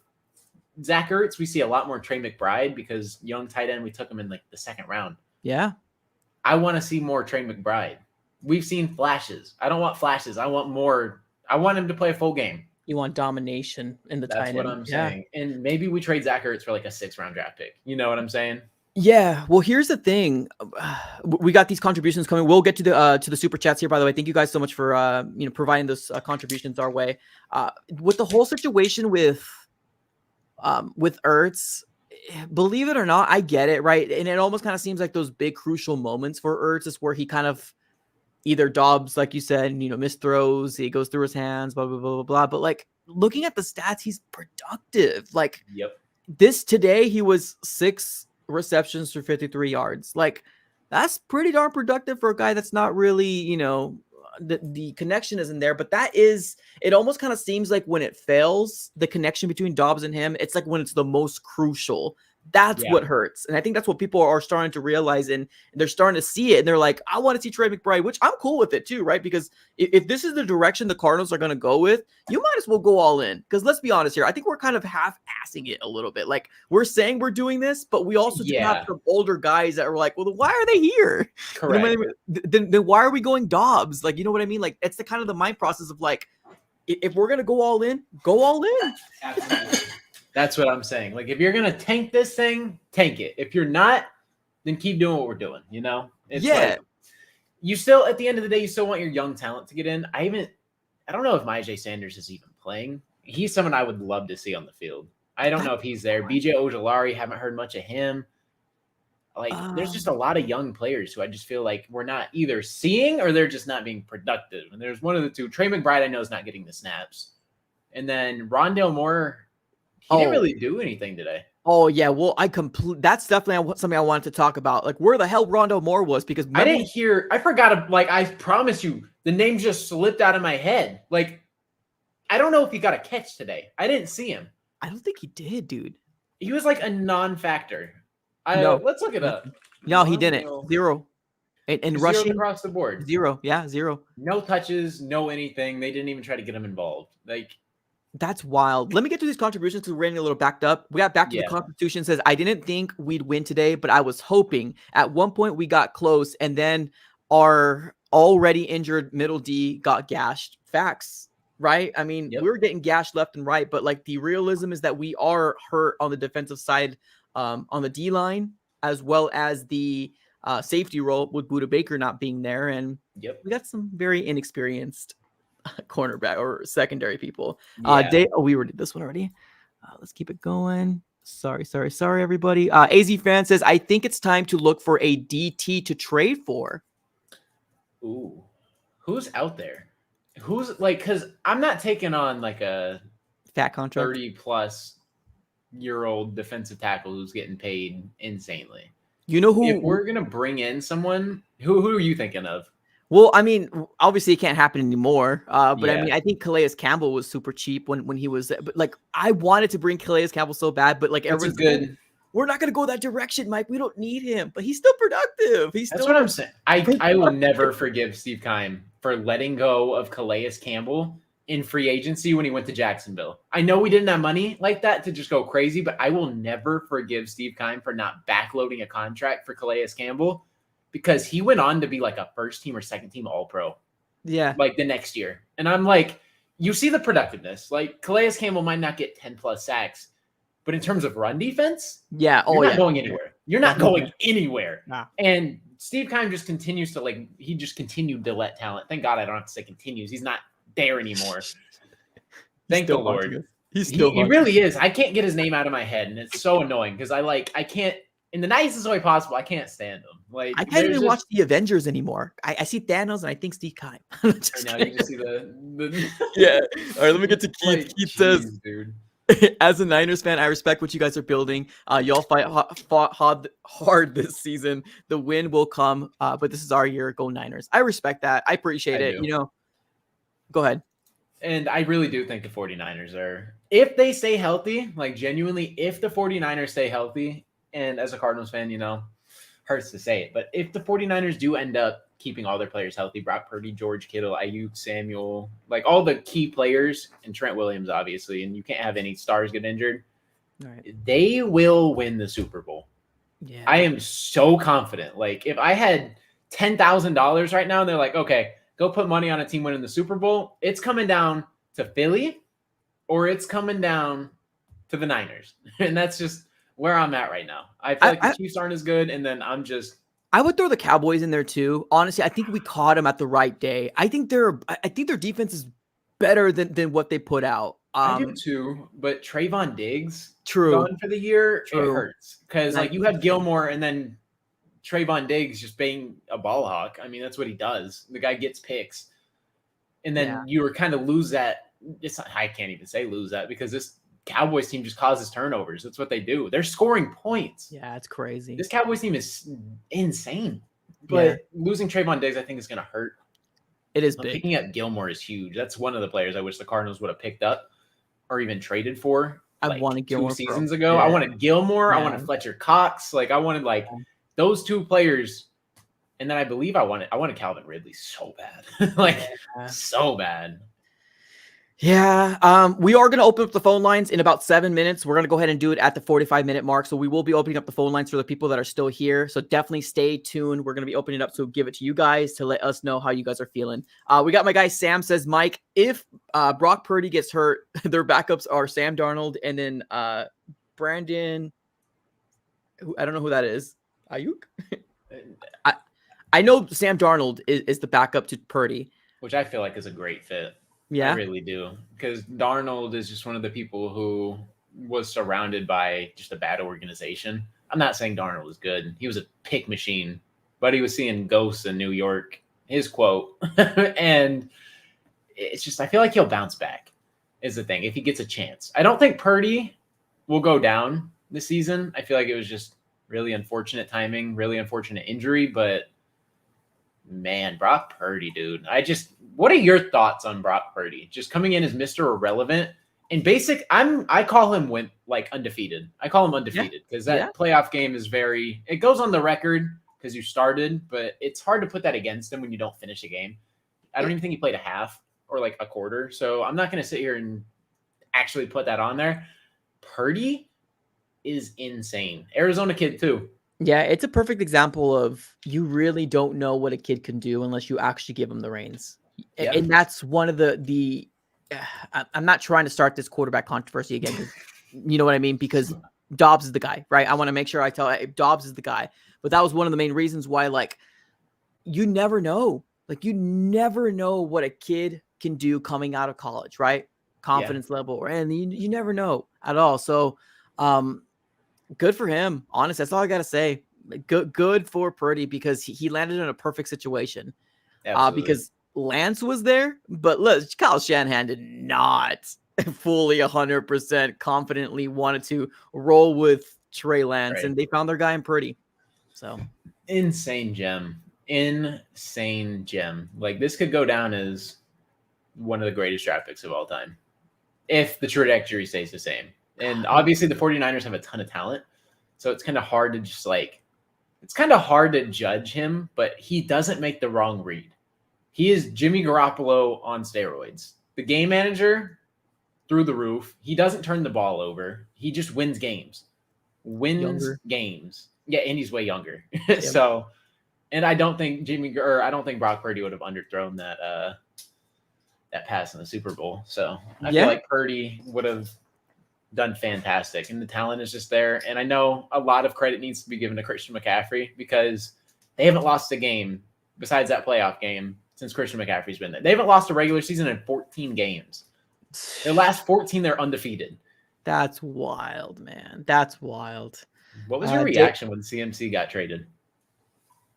Zach Ertz, we see a lot more Trey McBride because young tight end, we took him in like the 2nd round. Yeah. I want to see more Trey McBride. We've seen flashes. I don't want flashes. I want more. I want him to play a full game. You want domination in the tight end. That's what I'm saying. And maybe we trade Zach Ertz for like a 6th round draft pick. You know what I'm saying? Yeah. Well, here's the thing. We got these contributions coming. We'll get to the super chats here, by the way. Thank you guys so much for providing those contributions our way. With the whole situation with Ertz, believe it or not, I get it, right? And it almost kind of seems like those big crucial moments for Ertz is where he kind of either Dobbs, like you said, missed throws, he goes through his hands, blah, blah, blah, blah, blah. But like looking at the stats, he's productive. Like today, he was 6 receptions for 53 yards. Like that's pretty darn productive for a guy that's not really, the connection isn't there, but it almost kind of seems like when it fails, the connection between Dobbs and him, it's like when it's the most crucial. That's what hurts. And I think that's what people are starting to realize, and they're starting to see it. And they're like, I want to see Trey McBride, which I'm cool with it too, right? Because if this is the direction the Cardinals are going to go with, you might as well go all in. Because let's be honest here, I think we're kind of half-assing it a little bit. Like we're saying we're doing this, but we also do have some older guys that are like, well, then why are they here? Correct. Then why are we going Dobbs? Like, you know what I mean? Like it's the kind of the mind process of like, if we're going to go all in, go all in. Absolutely. That's what I'm saying. Like, if you're going to tank this thing, tank it. If you're not, then keep doing what we're doing, It's like, you still, at the end of the day, you still want your young talent to get in. I don't know if Myjai Sanders is even playing. He's someone I would love to see on the field. I don't know if he's there. BJ Ojolari, haven't heard much of him. Like, there's just a lot of young players who I just feel like we're not either seeing or they're just not being productive. And there's one of the two. Trey McBride, I know, is not getting the snaps. And then Rondale Moore, he didn't really do anything today. Oh, yeah. Well, that's definitely something I wanted to talk about. Like, where the hell Rondale Moore was, because I forgot. Like, I promise you, the name just slipped out of my head. Like, I don't know if he got a catch today. I didn't see him. I don't think he did, dude. He was like a non-factor. Let's look it up. No, he didn't. 0. And rushing across the board. 0. Yeah, 0. No touches, no anything. They didn't even try to get him involved. Like, that's wild. Let me get to these contributions because we're getting a little backed up. We got back to the Constitution. Says, I didn't think we'd win today, but I was hoping. At one point we got close, and then our already injured middle D got gashed. Facts, right? I mean, we're getting gashed left and right, but like the realism is that we are hurt on the defensive side, on the D line, as well as the safety role with Budda Baker not being there. And we got some very inexperienced cornerback or secondary people. We did this one already. Let's keep it going. Sorry, everybody. AZ fan says, I think it's time to look for a DT to trade for. Ooh, who's out there? Who's like, because I'm not taking on like a Fat contract. 30-plus-year-old defensive tackle who's getting paid insanely. You know If who? we're gonna bring in someone, who are you thinking of? Well, I mean, obviously it can't happen anymore. But I Yeah. mean, I think Calais Campbell was super cheap when he was. But like, I wanted to bring Calais Campbell so bad, but like That's a everyone's like, good. we're not gonna go that direction, Mike. We don't need him, but he's still productive. He's That's still. what I'm saying. I will never forgive Steve Keim for letting go of Calais Campbell in free agency when he went to Jacksonville. I know we didn't have money like that to just go crazy, but I will never forgive Steve Keim for not backloading a contract for Calais Campbell because he went on to be like a first team or second team All-Pro Yeah. like the next year. And I'm like, you see the productiveness. Like Calais Campbell might not get 10 plus sacks, but in terms of run defense, Yeah. you're not Yeah. going anywhere. You're not going anywhere. Nah. And Steve Keim just continues to he just continued to let talent. Thank God I don't have to say continues. He's not there anymore. Thank the Lord. He's still. He really is. I can't get his name out of my head, and it's so annoying because I can't in the nicest way possible. I can't stand him. Like I can't even watch the Avengers anymore. I see Thanos and I think Steve Keim. Now you just see the yeah. All right, let me get to Keith. like, Keith says, dude. as a Niners fan, I respect what you guys are building. Y'all fought hard this season. The win will come, but this is our year. Go Niners. I respect that. I appreciate it. do. You know, go ahead. And I really do think the 49ers are, if they stay healthy, like genuinely, if the 49ers stay healthy, and as a Cardinals fan, you know, hurts to say it, but if the 49ers do end up keeping all their players healthy, Brock Purdy, George Kittle, Ayuk, Samuel, like all the key players, and Trent Williams, obviously, and you can't have any stars get injured, Right. they will win the Super Bowl. Yeah. I am so confident. Like, if I had $10,000 right now, and they're like, okay, go put money on a team winning the Super Bowl, it's coming down to Philly or it's coming down to the Niners. And that's just where I'm at right now. I feel like the Chiefs aren't as good, and then I would throw the Cowboys in there too. Honestly, I think we caught them at the right day. I think their defense is better than what they put out. I do too, but Trayvon Diggs True. gone for the year, True. it hurts. Because like you have Gilmore and then Trayvon Diggs just being a ball hawk. I mean, that's what he does. The guy gets picks. And then you were kind of lose that. I can't even say lose that because this Cowboys team just causes turnovers. That's what they do. They're scoring points. Yeah, it's crazy. This Cowboys team is insane. But losing Trayvon Diggs, I think, is going to hurt. It is big. Picking up Gilmore is huge. That's one of the players I wish the Cardinals would have picked up or even traded for. I wanted Gilmore 2 seasons ago. I wanted Gilmore. Yeah. I wanted Fletcher Cox. Like I wanted those two players. And then I believe I wanted Calvin Ridley so bad. So bad. Yeah. We are going to open up the phone lines in about 7 minutes. We're going to go ahead and do it at the 45-minute mark. So we will be opening up the phone lines for the people that are still here. So definitely stay tuned. We're going to be opening it up to give it to you guys to let us know how you guys are feeling. We got my guy Sam says, Mike, if Brock Purdy gets hurt, their backups are Sam Darnold and then Brandon. I don't know who that is. Ayuk? I know Sam Darnold is the backup to Purdy. Which I feel like is a great fit. Yeah, I really do. Because Darnold is just one of the people who was surrounded by just a bad organization. I'm not saying Darnold was good. He was a pick machine, but he was seeing ghosts in New York, his quote. And it's just, I feel like he'll bounce back is the thing, if he gets a chance. I don't think Purdy will go down this season. I feel like it was just really unfortunate timing, really unfortunate injury, but man, Brock Purdy, dude. What are your thoughts on Brock Purdy? Just coming in as Mr. Irrelevant. And I call him undefeated. I call him undefeated because that playoff game is it goes on the record because you started, but it's hard to put that against him when you don't finish a game. I don't even think he played a half or like a quarter. So I'm not going to sit here and actually put that on there. Purdy is insane. Arizona kid too. Yeah, it's a perfect example of you really don't know what a kid can do unless you actually give him the reins. Yeah. And that's one of the I'm not trying to start this quarterback controversy again. You know what I mean? Because Dobbs is the guy, right? I want to make sure I tell Dobbs is the guy. But that was one of the main reasons why, you never know. You never know what a kid can do coming out of college, right? Confidence level. And you never know at all. So, good for him. Honest, that's all I got to say. Good for Purdy because he landed in a perfect situation. Because Lance was there, but look, Kyle Shanahan did not fully 100% confidently wanted to roll with Trey Lance, Right. and they found their guy in Purdy. So insane gem. Like this could go down as one of the greatest draft picks of all time if the trajectory stays the same. And obviously the 49ers have a ton of talent, so it's kind of hard to just like, it's kind of hard to judge him, but he doesn't make the wrong read. He is Jimmy Garoppolo on steroids. The game manager through the roof. He doesn't turn the ball over. He just wins games. Games. Yeah, and he's way younger. Yep. So, and I don't think Brock Purdy would have underthrown that that pass in the Super Bowl. So I feel like Purdy would have done fantastic, and the talent is just there. And I know a lot of credit needs to be given to Christian McCaffrey because they haven't lost a game besides that playoff game since Christian McCaffrey's been there. They haven't lost a regular season in 14 games. Their last 14, they're undefeated. That's wild, man. That's wild. What was your reaction when CMC got traded?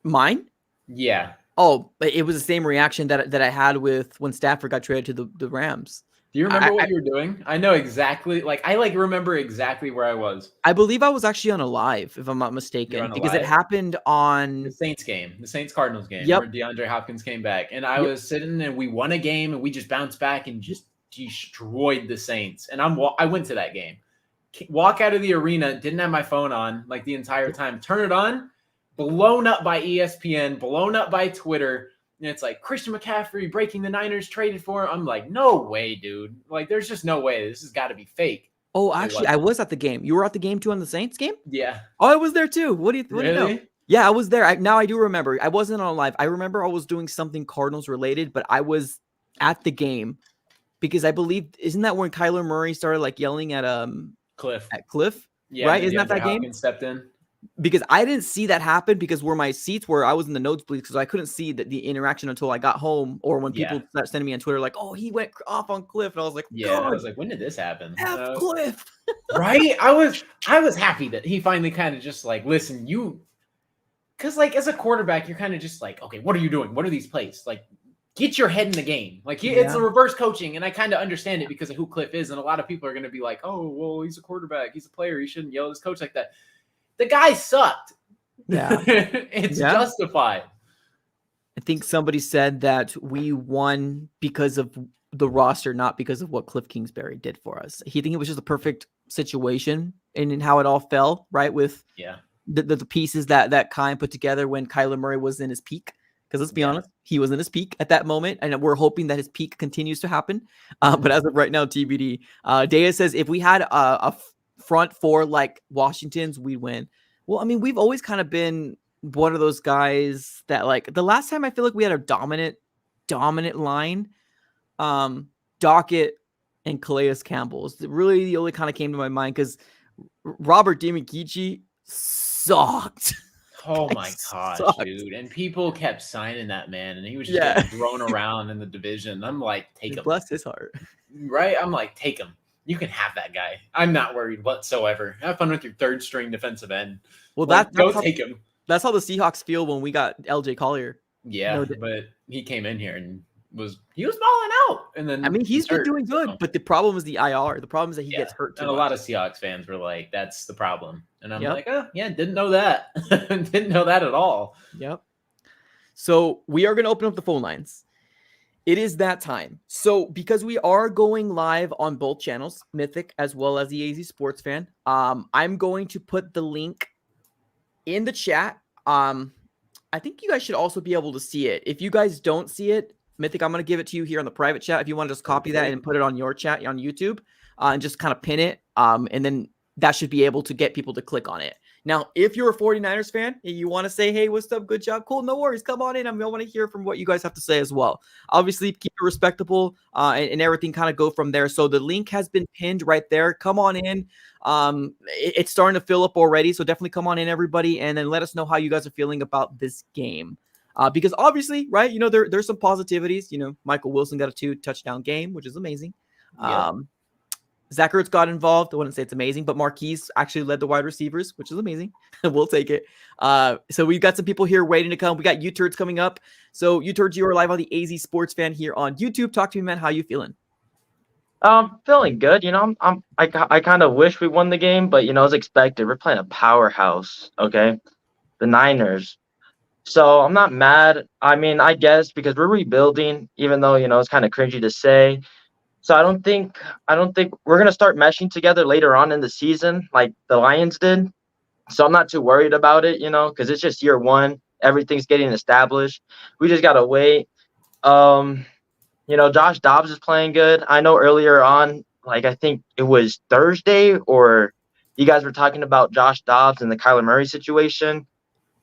Mine? Yeah. Oh, it was the same reaction that I had with when Stafford got traded to the Rams. Do you remember what you were doing? I know exactly. I remember exactly where I was. I believe I was actually on a live, if I'm not mistaken, because it happened on the Saints game, the Saints Cardinals game, where DeAndre Hopkins came back, and I was sitting and we won a game and we just bounced back and just destroyed the Saints. And I went to that game, walk out of the arena, didn't have my phone on like the entire time, turn it on, blown up by ESPN, blown up by Twitter. And it's like Christian McCaffrey breaking the Niners traded for him. I'm like, no way, dude. Like, there's just no way. This has got to be fake. Oh, actually, I was at the game. You were at the game too on the Saints game? Yeah. Oh, I was there too. What do you really? know? Yeah, I was there. Now I do remember. I wasn't on live. I remember I was doing something Cardinals related, but I was at the game because I believe, isn't that when Kyler Murray started like yelling at Cliff? Yeah, right? Isn't that game? Stepped in. Because I didn't see that happen because where my seats were, I was in the nosebleeds because I couldn't see the interaction until I got home or when people started sending me on Twitter like, oh, he went off on Cliff. And I was like, yeah, I was like, when did this happen? Cliff. Right? I was happy that he finally kind of just like, listen, because like as a quarterback, you're kind of just like, okay, what are you doing? What are these plays? Like, get your head in the game. Like it's a reverse coaching. And I kind of understand it because of who Cliff is. And a lot of people are going to be like, oh, well, he's a quarterback. He's a player. He shouldn't yell at his coach like that. The guy sucked. Yeah. It's justified. I think somebody said that we won because of the roster, not because of what Cliff Kingsbury did for us. He think it was just a perfect situation in how it all fell, right? With the pieces that Kyle put together when Kyler Murray was in his peak. Because let's be honest, he was in his peak at that moment, and we're hoping that his peak continues to happen. But as of right now, TBD. Dea says, if we had a front four like Washington's, we win. Well, I mean, we've always kind of been one of those guys that like the last time I feel like we had a dominant line, Dockett and Calais Campbell. Really the only kind of came to my mind because Robert Demichici sucked. Oh my gosh, dude. And people kept signing that man, and he was just getting thrown around in the division. I'm like, take him. Bless his heart. Right? I'm like, take him. You can have that guy. I'm not worried whatsoever. Have fun with your third string defensive end. Well, take him. That's how the Seahawks feel when we got LJ Collier. Yeah, but he came in here and was balling out. And then I mean, he's been doing good, but the problem is the IR. The problem is that he gets hurt too much. A lot of Seahawks fans were like, that's the problem. And I'm like, oh, yeah, didn't know that. Didn't know that at all. Yep. So we are going to open up the phone lines. It is that time. So because we are going live on both channels, Mythic as well as the AZ Sports Fan, I'm going to put the link in the chat. I think you guys should also be able to see it. If you guys don't see it, Mythic, I'm going to give it to you here on the private chat. If you want to just copy that and put it on your chat on YouTube and just kind of pin it. And then that should be able to get people to click on it. Now, if you're a 49ers fan and you want to say, hey, what's up? Good job. Cool. No worries. Come on in. I want to hear from what you guys have to say as well. Obviously, keep it respectable and everything kind of go from there. So the link has been pinned right there. Come on in. It's starting to fill up already. So definitely come on in, everybody. And then let us know how you guys are feeling about this game. Because obviously, right, there's some positivities. Michael Wilson got a 2-touchdown game, which is amazing. Zach Ertz got involved. I wouldn't say it's amazing, but Marquise actually led the wide receivers, which is amazing. We'll take it. So we've got some people here waiting to come. We got U-Turds coming up. So U-Turds, you are live on the AZ Sports Fan here on YouTube. Talk to me, man. How you feeling? Feeling good. I kind of wish we won the game, but as expected, we're playing a powerhouse. Okay, the Niners. So I'm not mad. I mean, I guess because we're rebuilding, even though it's kind of cringy to say. So I don't think we're gonna start meshing together later on in the season, like the Lions did. So I'm not too worried about it, because it's just year one. Everything's getting established. We just gotta wait. Josh Dobbs is playing good. I know earlier on, like I think it was Thursday, or you guys were talking about Josh Dobbs and the Kyler Murray situation.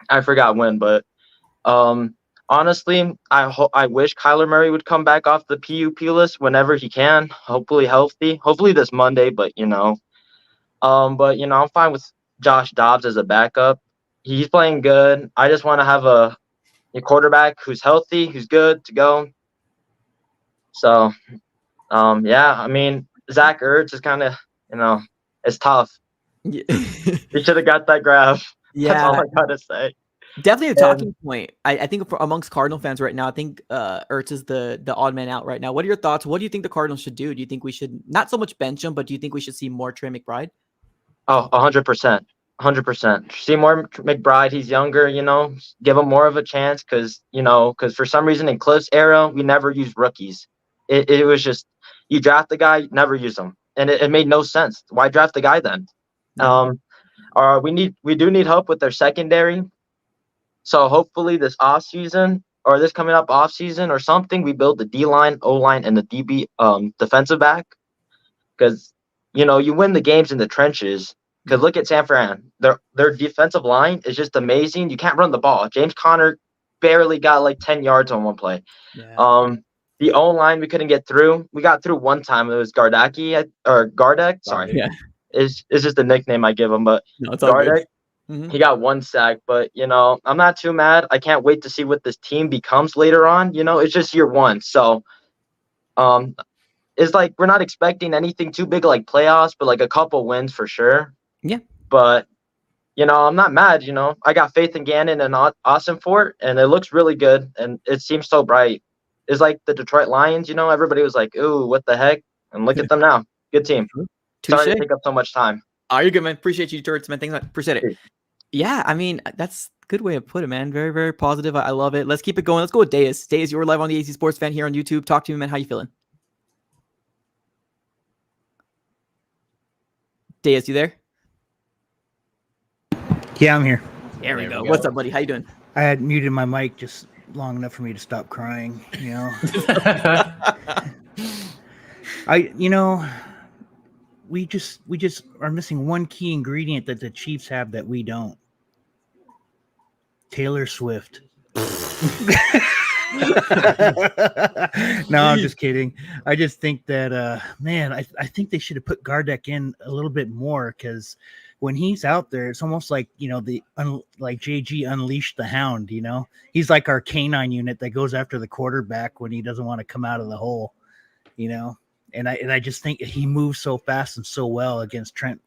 I forgot when, but honestly, I wish Kyler Murray would come back off the PUP list whenever he can. Hopefully healthy. Hopefully this Monday, but I'm fine with Josh Dobbs as a backup. He's playing good. I just want to have a quarterback who's healthy, who's good to go. So, I mean, Zach Ertz is kind of, it's tough. Yeah. He should have got that grab. Yeah. That's all I gotta say. Definitely a talking point. I think amongst Cardinal fans right now, I think Ertz is the odd man out right now. What are your thoughts? What do you think the Cardinals should do? Do you think we should not so much bench him, but do you think we should see more Trey McBride? Oh, 100%. 100%. See more McBride. He's younger, give him more of a chance because for some reason in Cliff's era, we never used rookies. It was just you draft the guy, never use him. And it made no sense. Why draft the guy then? We do need help with their secondary. So hopefully this offseason or this coming up offseason or something, we build the D-line, O-line, and the DB defensive back. Because, you win the games in the trenches. Because look at San Fran. Their defensive line is just amazing. You can't run the ball. James Conner barely got like 10 yards on one play. Yeah. The O-line we couldn't get through. We got through one time. It was Gardek. Sorry. Yeah. It's just the nickname I give him. But no, it's Gardek. Mm-hmm. He got one sack, but I'm not too mad. I can't wait to see what this team becomes later on. It's just year one, so it's like we're not expecting anything too big like playoffs, but like a couple wins for sure. Yeah. But I'm not mad. I got faith in Gannon and Austin Fort, and it looks really good, and it seems so bright. It's like the Detroit Lions. Everybody was like, "Ooh, what the heck?" And look at them now. Good team. Sorry to take up so much time. Oh, you're good, man. Appreciate you, Turts, man. Thanks, man. Appreciate it. Yeah, I mean, that's a good way to put it, man. Very, very positive. I love it. Let's keep it going. Let's go with Deus. Deus, you're live on the AZ Sports Fan here on YouTube. Talk to me, man. How you feeling? Deus, you there? Yeah, I'm here. There we go. What's up, buddy? How you doing? I had muted my mic just long enough for me to stop crying, We just are missing one key ingredient that the Chiefs have that we don't. Taylor Swift. No, I'm just kidding. I just think that, I think they should have put Gardek in a little bit more because when he's out there, it's almost like, like JG unleashed the hound, He's like our canine unit that goes after the quarterback when he doesn't want to come out of the hole, And I just think he moves so fast and so well against Trent,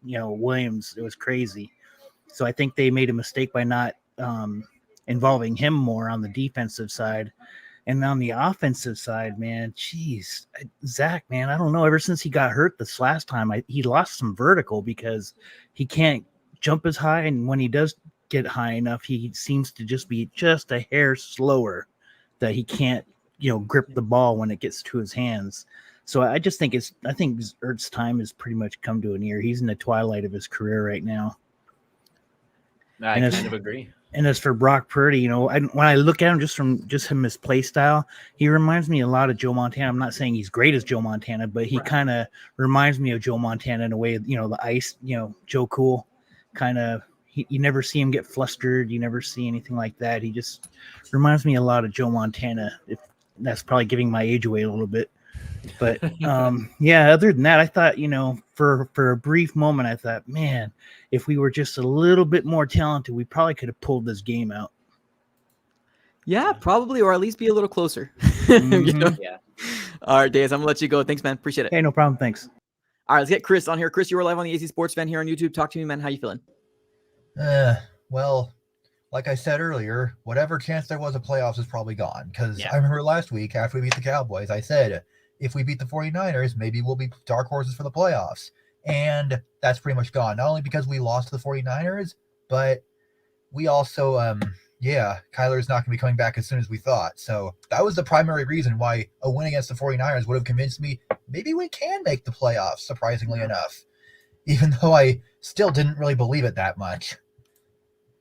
Williams. It was crazy. So I think they made a mistake by not involving him more on the defensive side. And on the offensive side, man, geez, Zach, man, I don't know. Ever since he got hurt this last time, he lost some vertical because he can't jump as high. And when he does get high enough, he seems to just be just a hair slower that he can't, grip the ball when it gets to his hands. So I just think Ertz's time has pretty much come to an end. He's in the twilight of his career right now. I kind of agree. And as for Brock Purdy, when I look at him just him his play style, he reminds me a lot of Joe Montana. I'm not saying he's great as Joe Montana, but he kind of reminds me of Joe Montana in a way, the ice, Joe Cool kind of. You never see him get flustered. You never see anything like that. He just reminds me a lot of Joe Montana. If that's probably giving my age away a little bit. But other than that, I thought, for a brief moment, I thought, man, if we were just a little bit more talented, we probably could have pulled this game out. Yeah, probably, or at least be a little closer. Mm-hmm. Yeah. All right, Deus, I'm gonna let you go. Thanks, man. Appreciate it. Hey, no problem. Thanks. All right, let's get Chris on here. Chris, you were live on the AC Sports Fan here on YouTube. Talk to me, man. How you feeling? Well, like I said earlier, whatever chance there was of playoffs is probably gone. Because Yeah. I remember last week after we beat the Cowboys, I said, if we beat the 49ers, maybe we'll be dark horses for the playoffs. And that's pretty much gone. Not only because we lost to the 49ers, but we also, Kyler's not going to be coming back as soon as we thought. So that was the primary reason why a win against the 49ers would have convinced me maybe we can make the playoffs, surprisingly enough. Even though I still didn't really believe it that much.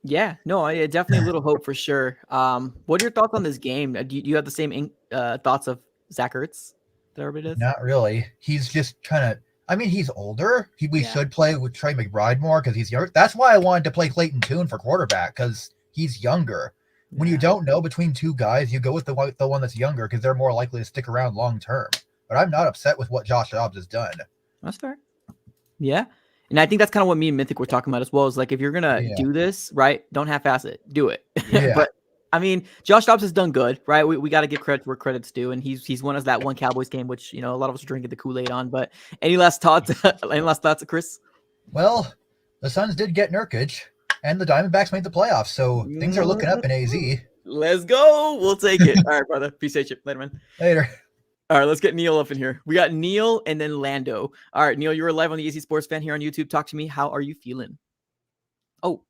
Yeah, no, definitely a little hope for sure. What are your thoughts on this game? Do you have the same thoughts of Zach Ertz that everybody does? Not really. He's just kind of. I mean, he's older. We should play with Trey McBride more because he's younger. That's why I wanted to play Clayton Tune for quarterback because he's younger. When you don't know between two guys, you go with the one that's younger because they're more likely to stick around long term. But I'm not upset with what Josh Dobbs has done. That's fair. Yeah. And I think that's kind of what me and Mythic were talking about as well. Is like, if you're going to do this, right, don't half-ass it. Do it. Yeah. But, I mean, Josh Dobbs has done good, right? We got to give credit where credit's due. And he's won us that one Cowboys game, which, a lot of us are drinking the Kool-Aid on. But any last thoughts, Chris? Well, the Suns did get Nurkic, and the Diamondbacks made the playoffs. So things are looking up in AZ. Let's go. We'll take it. All right, brother. Appreciate you. Later, man. Later. All right, let's get Neil up in here. We got Neil and then Lando. All right, Neil, you're live on the AC Sports Fan here on YouTube. Talk to me. How are you feeling? Oh,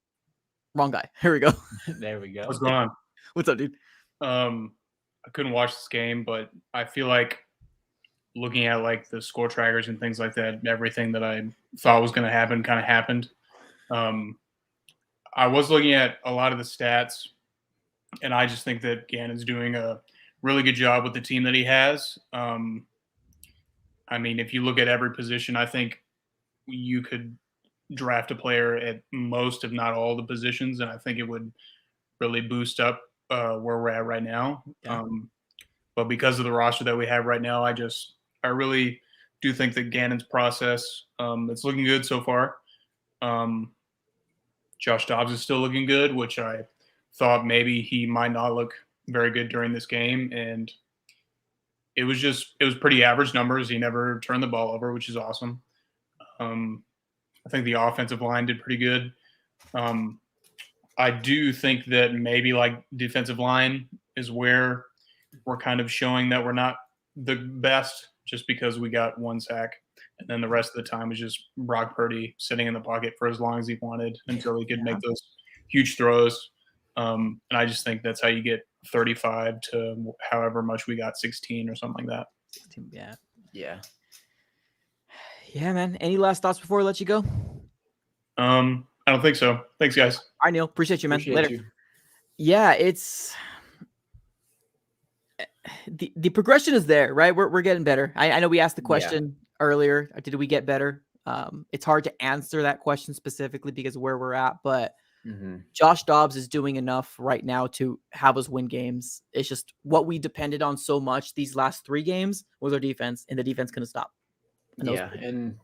wrong guy. Here we go. There we go. What's going on? What's up, dude? I couldn't watch this game, but I feel like looking at like the score trackers and things like that, everything that I thought was going to happen kind of happened. I was looking at a lot of the stats, and I just think that Gannon's doing a really good job with the team that he has. I mean, if you look at every position, I think you could draft a player at most, if not all, the positions, and I think it would really boost up where we're at right now. Yeah. But because of the roster that we have right now, I really do think that Gannon's process, it's looking good so far. Josh Dobbs is still looking good, which I thought maybe he might not look very good during this game, and it was pretty average numbers. He never turned the ball over, which is awesome. I think the offensive line did pretty good. I do think that maybe like defensive line is where we're kind of showing that we're not the best, just because we got one sack, and then the rest of the time is just Brock Purdy sitting in the pocket for as long as he wanted until he could make those huge throws. And I just think that's how you get 35 to however much we got, 16 or something like that. Yeah, man. Any last thoughts before we let you go? I don't think so. Thanks, guys. All right, Neil. Appreciate you, man. Appreciate Later. you. Yeah, it's the progression is there, right? We're getting better. I know we asked the question earlier. Did we get better? It's hard to answer that question specifically because of where we're at, but Josh Dobbs is doing enough right now to have us win games. It's just what we depended on so much these last 3 games was our defense, and the defense couldn't stop. And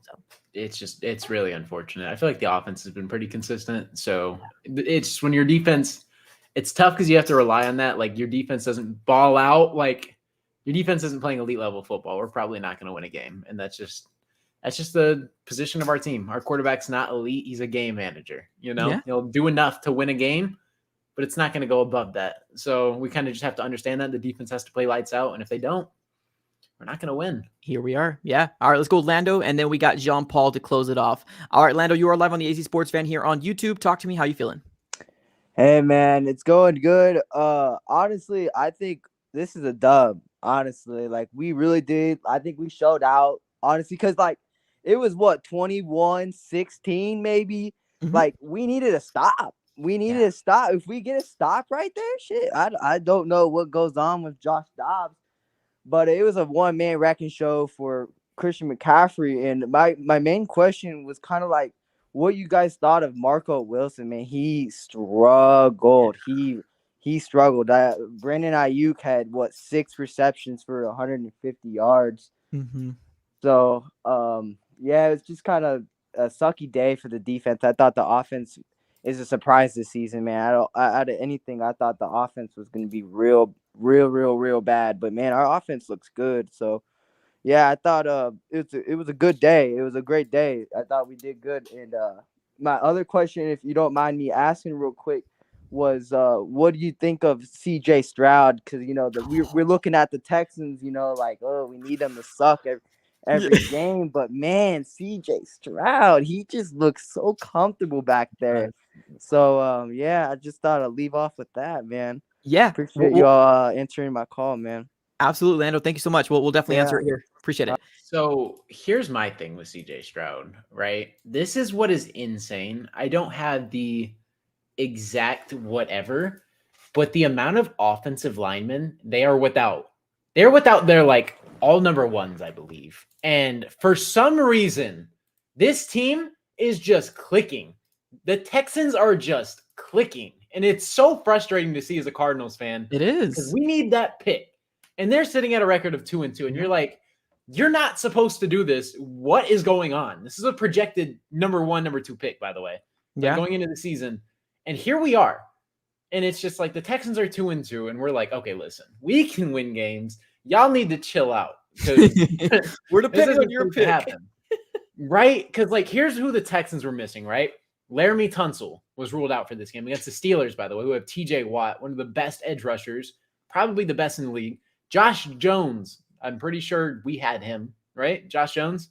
it's really unfortunate. I feel like the offense has been pretty consistent. So it's when your defense, it's tough because you have to rely on that. Like your defense doesn't ball out. Like your defense isn't playing elite level football. We're probably not going to win a game. And that's just the position of our team. Our quarterback's not elite. He's a game manager. He'll do enough to win a game, but it's not going to go above that. So we kind of just have to understand that the defense has to play lights out. And if they don't, we're not going to win. Here we are. Yeah. All right, let's go Lando, and then we got Jean-Paul to close it off. All right, Lando, you are live on the AC Sports Fan here on YouTube. Talk to me. How you feeling? Hey, man, it's going good. Honestly, I think this is a dub. Honestly, like we really did. I think we showed out, honestly, because like it was 21-16 maybe. Like we needed a stop. We needed a stop. If we get a stop right there, shit, I don't know what goes on with Josh Dobbs. But it was a one-man wrecking show for Christian McCaffrey. And my main question was kind of like what you guys thought of Marco Wilson, man. He struggled. He struggled. Brandon Ayuk had, 6 receptions for 150 yards. So, it was just kind of a sucky day for the defense. I thought the offense is a surprise this season, man. Out of anything, I thought the offense was going to be real bad. But, man, our offense looks good. So, Yeah, I thought it was a good day. It was a great day. I thought we did good. And my other question, if you don't mind me asking real quick, was what do you think of CJ Stroud? Because we're looking at the Texans, like, oh, we need them to suck every game. But man, CJ Stroud, he just looks so comfortable back there. So yeah, I just thought I'd leave off with that, man. Yeah. Appreciate you all answering my call, man. Absolutely, Lando. Thank you so much. We'll definitely answer it here. Appreciate it. So here's my thing with CJ Stroud, right? This is what is insane. I don't have the exact whatever, but the amount of offensive linemen they're without their like all number ones, I believe. And for some reason, this team is just clicking. The Texans are just clicking. And it's so frustrating to see as a Cardinals fan. It is. Because we need that pick. And they're sitting at a record of 2-2. And you're like, you're not supposed to do this. What is going on? This is a projected number 1, number 2 pick, by the way. Yeah. Going into the season. And here we are. And it's just like the Texans are 2-2. And we're like, okay, listen, we can win games. Y'all need to chill out. We're depending on your pick. Right? Because like here's who the Texans were missing, right? Laramie Tunsil was ruled out for this game against the Steelers, by the way, who have TJ Watt, one of the best edge rushers, probably the best in the league. Josh Jones, I'm pretty sure we had him, right? Josh Jones?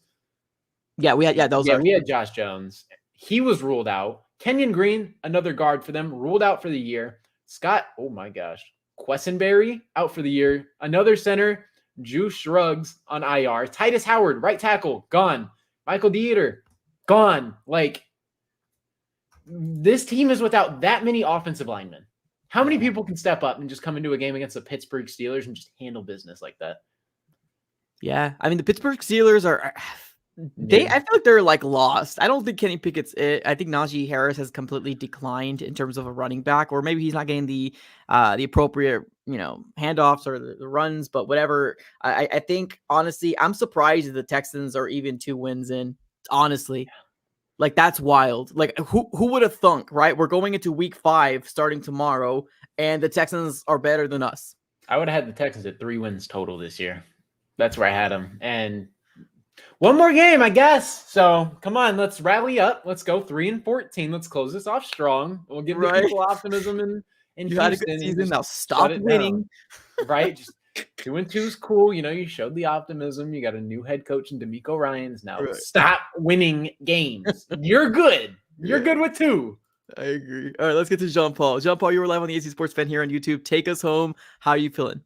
Yeah, we had we had Josh Jones. He was ruled out. Kenyon Green, another guard for them, ruled out for the year. Scott, oh my gosh, Quessenberry out for the year. Another center, Juice Shrugs on IR. Titus Howard, right tackle, gone. Michael Dieter, gone. Like, this team is without that many offensive linemen. How many people can step up and just come into a game against the Pittsburgh Steelers and just handle business like that? Yeah, I mean, the Pittsburgh Steelers are I feel like they're like lost. I don't think Kenny Pickett's it. I think Najee Harris has completely declined in terms of a running back, or maybe he's not getting the appropriate, handoffs or the runs, but whatever. I think honestly, I'm surprised that the Texans are even 2 wins in, honestly. Like, that's wild. Like, who would have thunk, right? We're going into week 5 starting tomorrow, and the Texans are better than us. I would have had the Texans at 3 wins total this year. That's where I had them. And one more game, I guess. So come on, let's rally up. Let's go 3-14. Let's close this off strong. We'll give the people optimism and you had a good season. Now stop winning. Right? Just 2-2 is cool. You showed the optimism. You got a new head coach in D'Amico Ryans. Now stop winning games. You're good. You're good with 2. I agree. All right, let's get to Jean Paul. Jean Paul, you were live on the AC Sports Fan here on YouTube. Take us home. How are you feeling?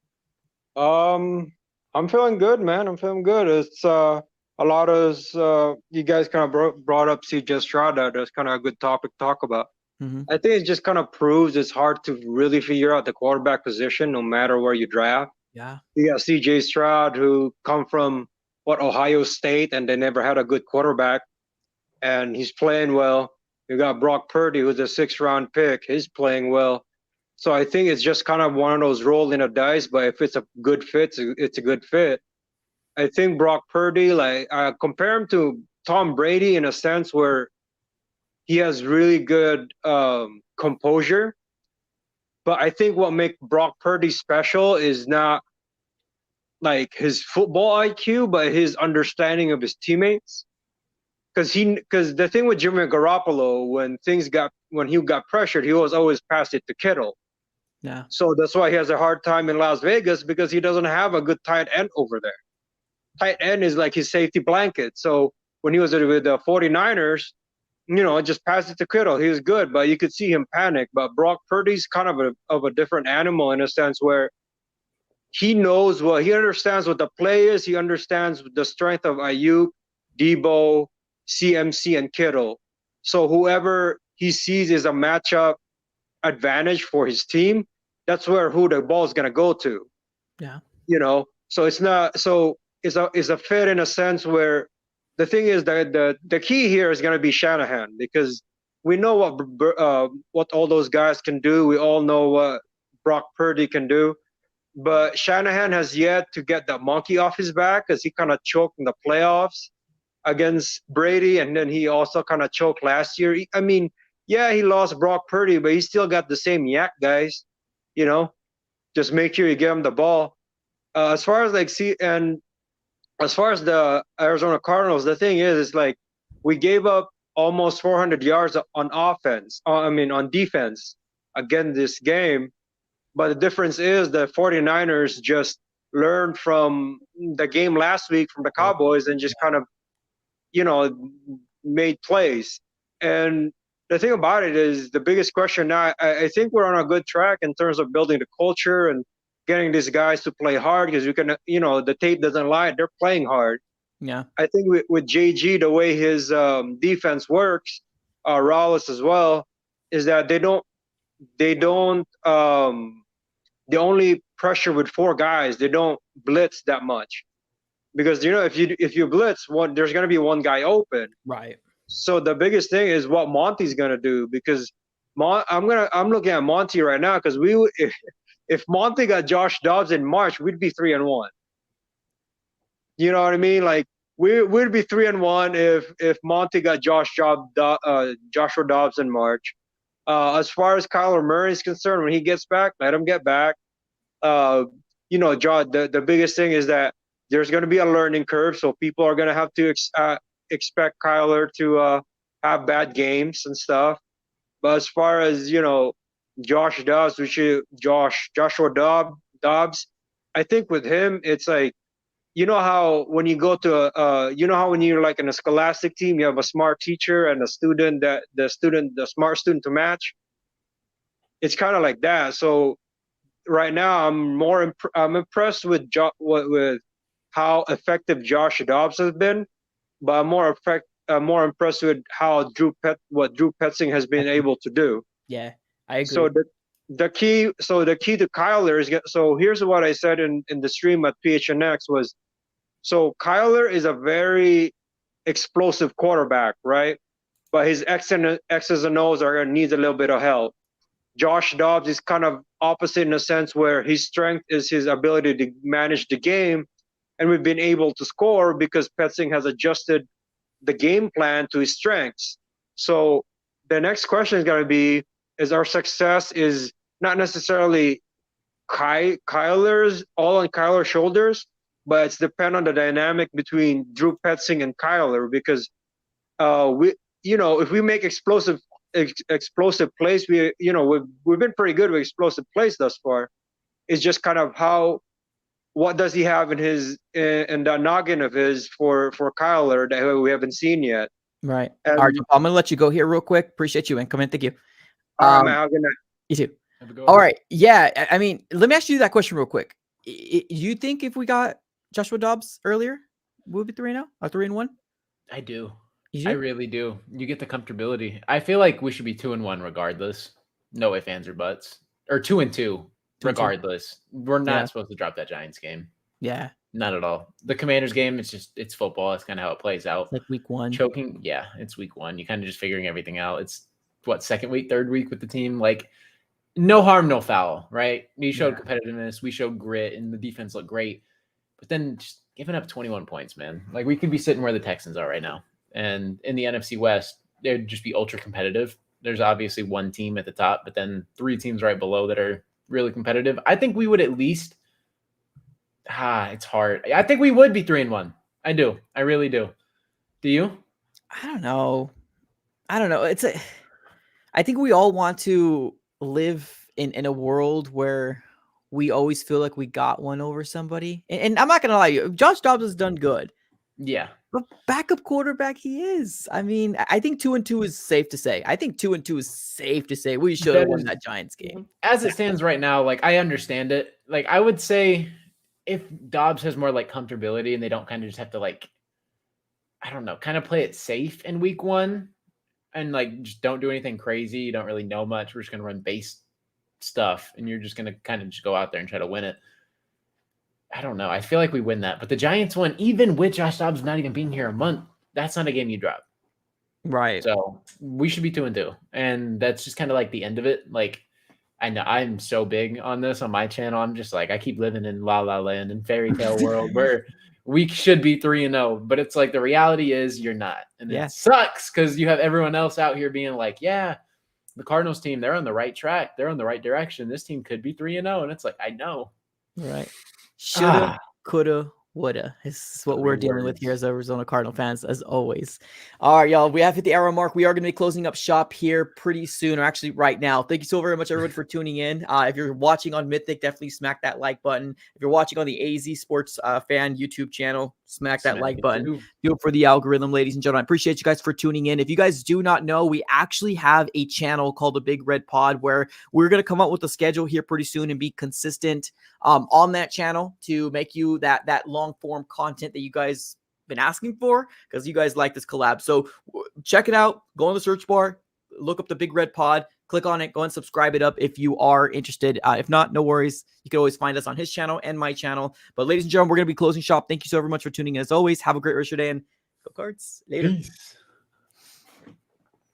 I'm feeling good, man. I'm feeling good. It's a lot of you guys kind of brought up CJ Stroud. That's kind of a good topic to talk about. Mm-hmm. I think it just kind of proves it's hard to really figure out the quarterback position no matter where you draft. Yeah. You got CJ Stroud, who come from Ohio State, and they never had a good quarterback, and he's playing well. You got Brock Purdy, who's a 6th-round pick. He's playing well. So I think it's just kind of one of those rolling the dice, but if it's a good fit, it's a good fit. I think Brock Purdy, like, I compare him to Tom Brady in a sense where he has really good composure. But I think what makes Brock Purdy special is not like his football IQ, but his understanding of his teammates. Because the thing with Jimmy Garoppolo, when he got pressured, he was always passed it to Kittle. Yeah. So that's why he has a hard time in Las Vegas, because he doesn't have a good tight end over there. Tight end is like his safety blanket. So when he was with the 49ers, just pass it to Kittle. He was good, but you could see him panic. But Brock Purdy's kind of a different animal in a sense where he understands what the play is. He understands the strength of Ayuk, Debo, CMC, and Kittle. So whoever he sees is a matchup advantage for his team, that's who the ball is going to go to. Yeah. So it's not, so it's a fit in a sense where the thing is that the key here is going to be Shanahan, because we know what all those guys can do. We all know what Brock Purdy can do, but Shanahan has yet to get that monkey off his back, because he kind of choked in the playoffs against Brady, and then he also kind of choked last year. I mean, yeah, he lost Brock Purdy, but he still got the same yak, guys. Just make sure you give him the ball. As far as and as far as the Arizona Cardinals, the thing is like we gave up almost 400 yards on offense. On defense again this game. But the difference is the 49ers just learned from the game last week from the Cowboys and just kind of, made plays. And the thing about it is the biggest question now, I think we're on a good track in terms of building the culture and getting these guys to play hard because we can, the tape doesn't lie. They're playing hard. Yeah. I think with JG, the way his defense works, Rallis as well, is that they only pressure with 4 guys. They don't blitz that much because if you blitz there's going to be one guy open. Right. So the biggest thing is what Monty's going to do because I'm looking at Monty right now because if Monty got Josh Dobbs in March, we'd be 3-1. You know what I mean? Like we'd be 3-1 if Monty got Joshua Dobbs in March. As far as Kyler Murray is concerned, when he gets back, let him get back. John, the biggest thing is that there's going to be a learning curve, so people are going to have to expect Kyler to have bad games and stuff. But as far as Joshua Dobbs, I think with him, it's like how when you go to when you're like in a scholastic team, you have a smart teacher and a student the smart student to match. It's kind of like that. So right now, I'm impressed with how effective Josh Dobbs has been, but I'm more impressed with what Drew Petzing has been able to do. Yeah, I agree. So the key to Kyler is so here's what I said in the stream at PHNX was, so Kyler is a very explosive quarterback, right? But his X's and O's needs a little bit of help. Josh Dobbs is kind of opposite in a sense where his strength is his ability to manage the game, and we've been able to score because Petzing has adjusted the game plan to his strengths. So the next question is going to be, is our success is not necessarily Kyler's all on Kyler's shoulders, but it's depend on the dynamic between Drew Petzing and Kyler because if we make explosive plays, we've been pretty good with explosive plays thus far. It's just kind of what does he have in the noggin of his for Kyler that we haven't seen yet. Right. All right, I'm gonna let you go here real quick. Appreciate you and come in. Thank you. Man, good night. You too. All right. Yeah. I mean, let me ask you that question real quick. You think if we got Joshua Dobbs earlier, we'll be 3-0 or 3-1? I do. You do? I really do. You get the comfortability. I feel like we should be 2-1 regardless. No ifs, ands, or buts. Or 2-2 regardless. We're not supposed to drop that Giants game. Yeah. Not at all. The Commanders game, it's football. That's kind of how it plays out. It's like week 1. Choking. Yeah, it's week 1. You kind of just figuring everything out. It's second week, third week with the team. Like, no harm, no foul, right? You showed competitiveness. We showed grit, and the defense looked great. But then just giving up 21 points, man. Like, we could be sitting where the Texans are right now. And in the NFC West, they'd just be ultra competitive. There's obviously one team at the top, but then 3 teams right below that are really competitive. I think we would at least it's hard. I think we would be 3-1. I do. I really do. Do you? I don't know. I think we all want to live in a world where we always feel like we got one over somebody. And I'm not going to lie to you. Josh Dobbs has done good. Yeah. But backup quarterback he is. I mean, I think 2-2 is safe to say. We should have won that Giants game. As it stands right now, like, I understand it. Like, I would say if Dobbs has more like comfortability and they don't kind of just have to like, I don't know, kind of play it safe in week 1 and like just don't do anything crazy. You don't really know much. We're just going to run base stuff and you're just going to kind of just go out there and try to win it. I don't know. I feel like we win that. But the Giants one, even with Josh Dobbs not even being here a month, that's not a game you drop. Right. So we should be 2-2. And that's just kind of like the end of it. Like, I know I'm so big on this on my channel. I'm just like, I keep living in La La Land and fairy tale world where we should be 3-0. But it's like the reality is you're not. And it sucks because you have everyone else out here being like, yeah, the Cardinals team, they're on the right track. They're on the right direction. This team could be 3-0. And it's like, I know. Right. Shoulda, coulda, Woulda. This is what we're Three dealing with words. here as Arizona Cardinal fans, as always. All right, y'all. We have hit the hour mark. We are going to be closing up shop here pretty soon, or actually right now. Thank you so very much, everyone, for tuning in. If you're watching on Mythic, definitely smack that like button. If you're watching on the AZ Sports Fan YouTube channel, smack that like button. Do it for the algorithm, ladies and gentlemen. I appreciate you guys for tuning in. If you guys do not know, we actually have a channel called the Big Red Pod where we're going to come up with a schedule here pretty soon and be consistent on that channel to make you that long form content that you guys been asking for, because you guys like this collab. So check it out. Go in the search bar, look up the Big Red Pod, click on it, go and subscribe it up if you are interested. If not, no worries. You can always find us on his channel and my channel. But ladies and gentlemen, we're going to be closing shop. Thank you so very much for tuning in. As always, have a great rest of your day and go Cards. Later. Peace.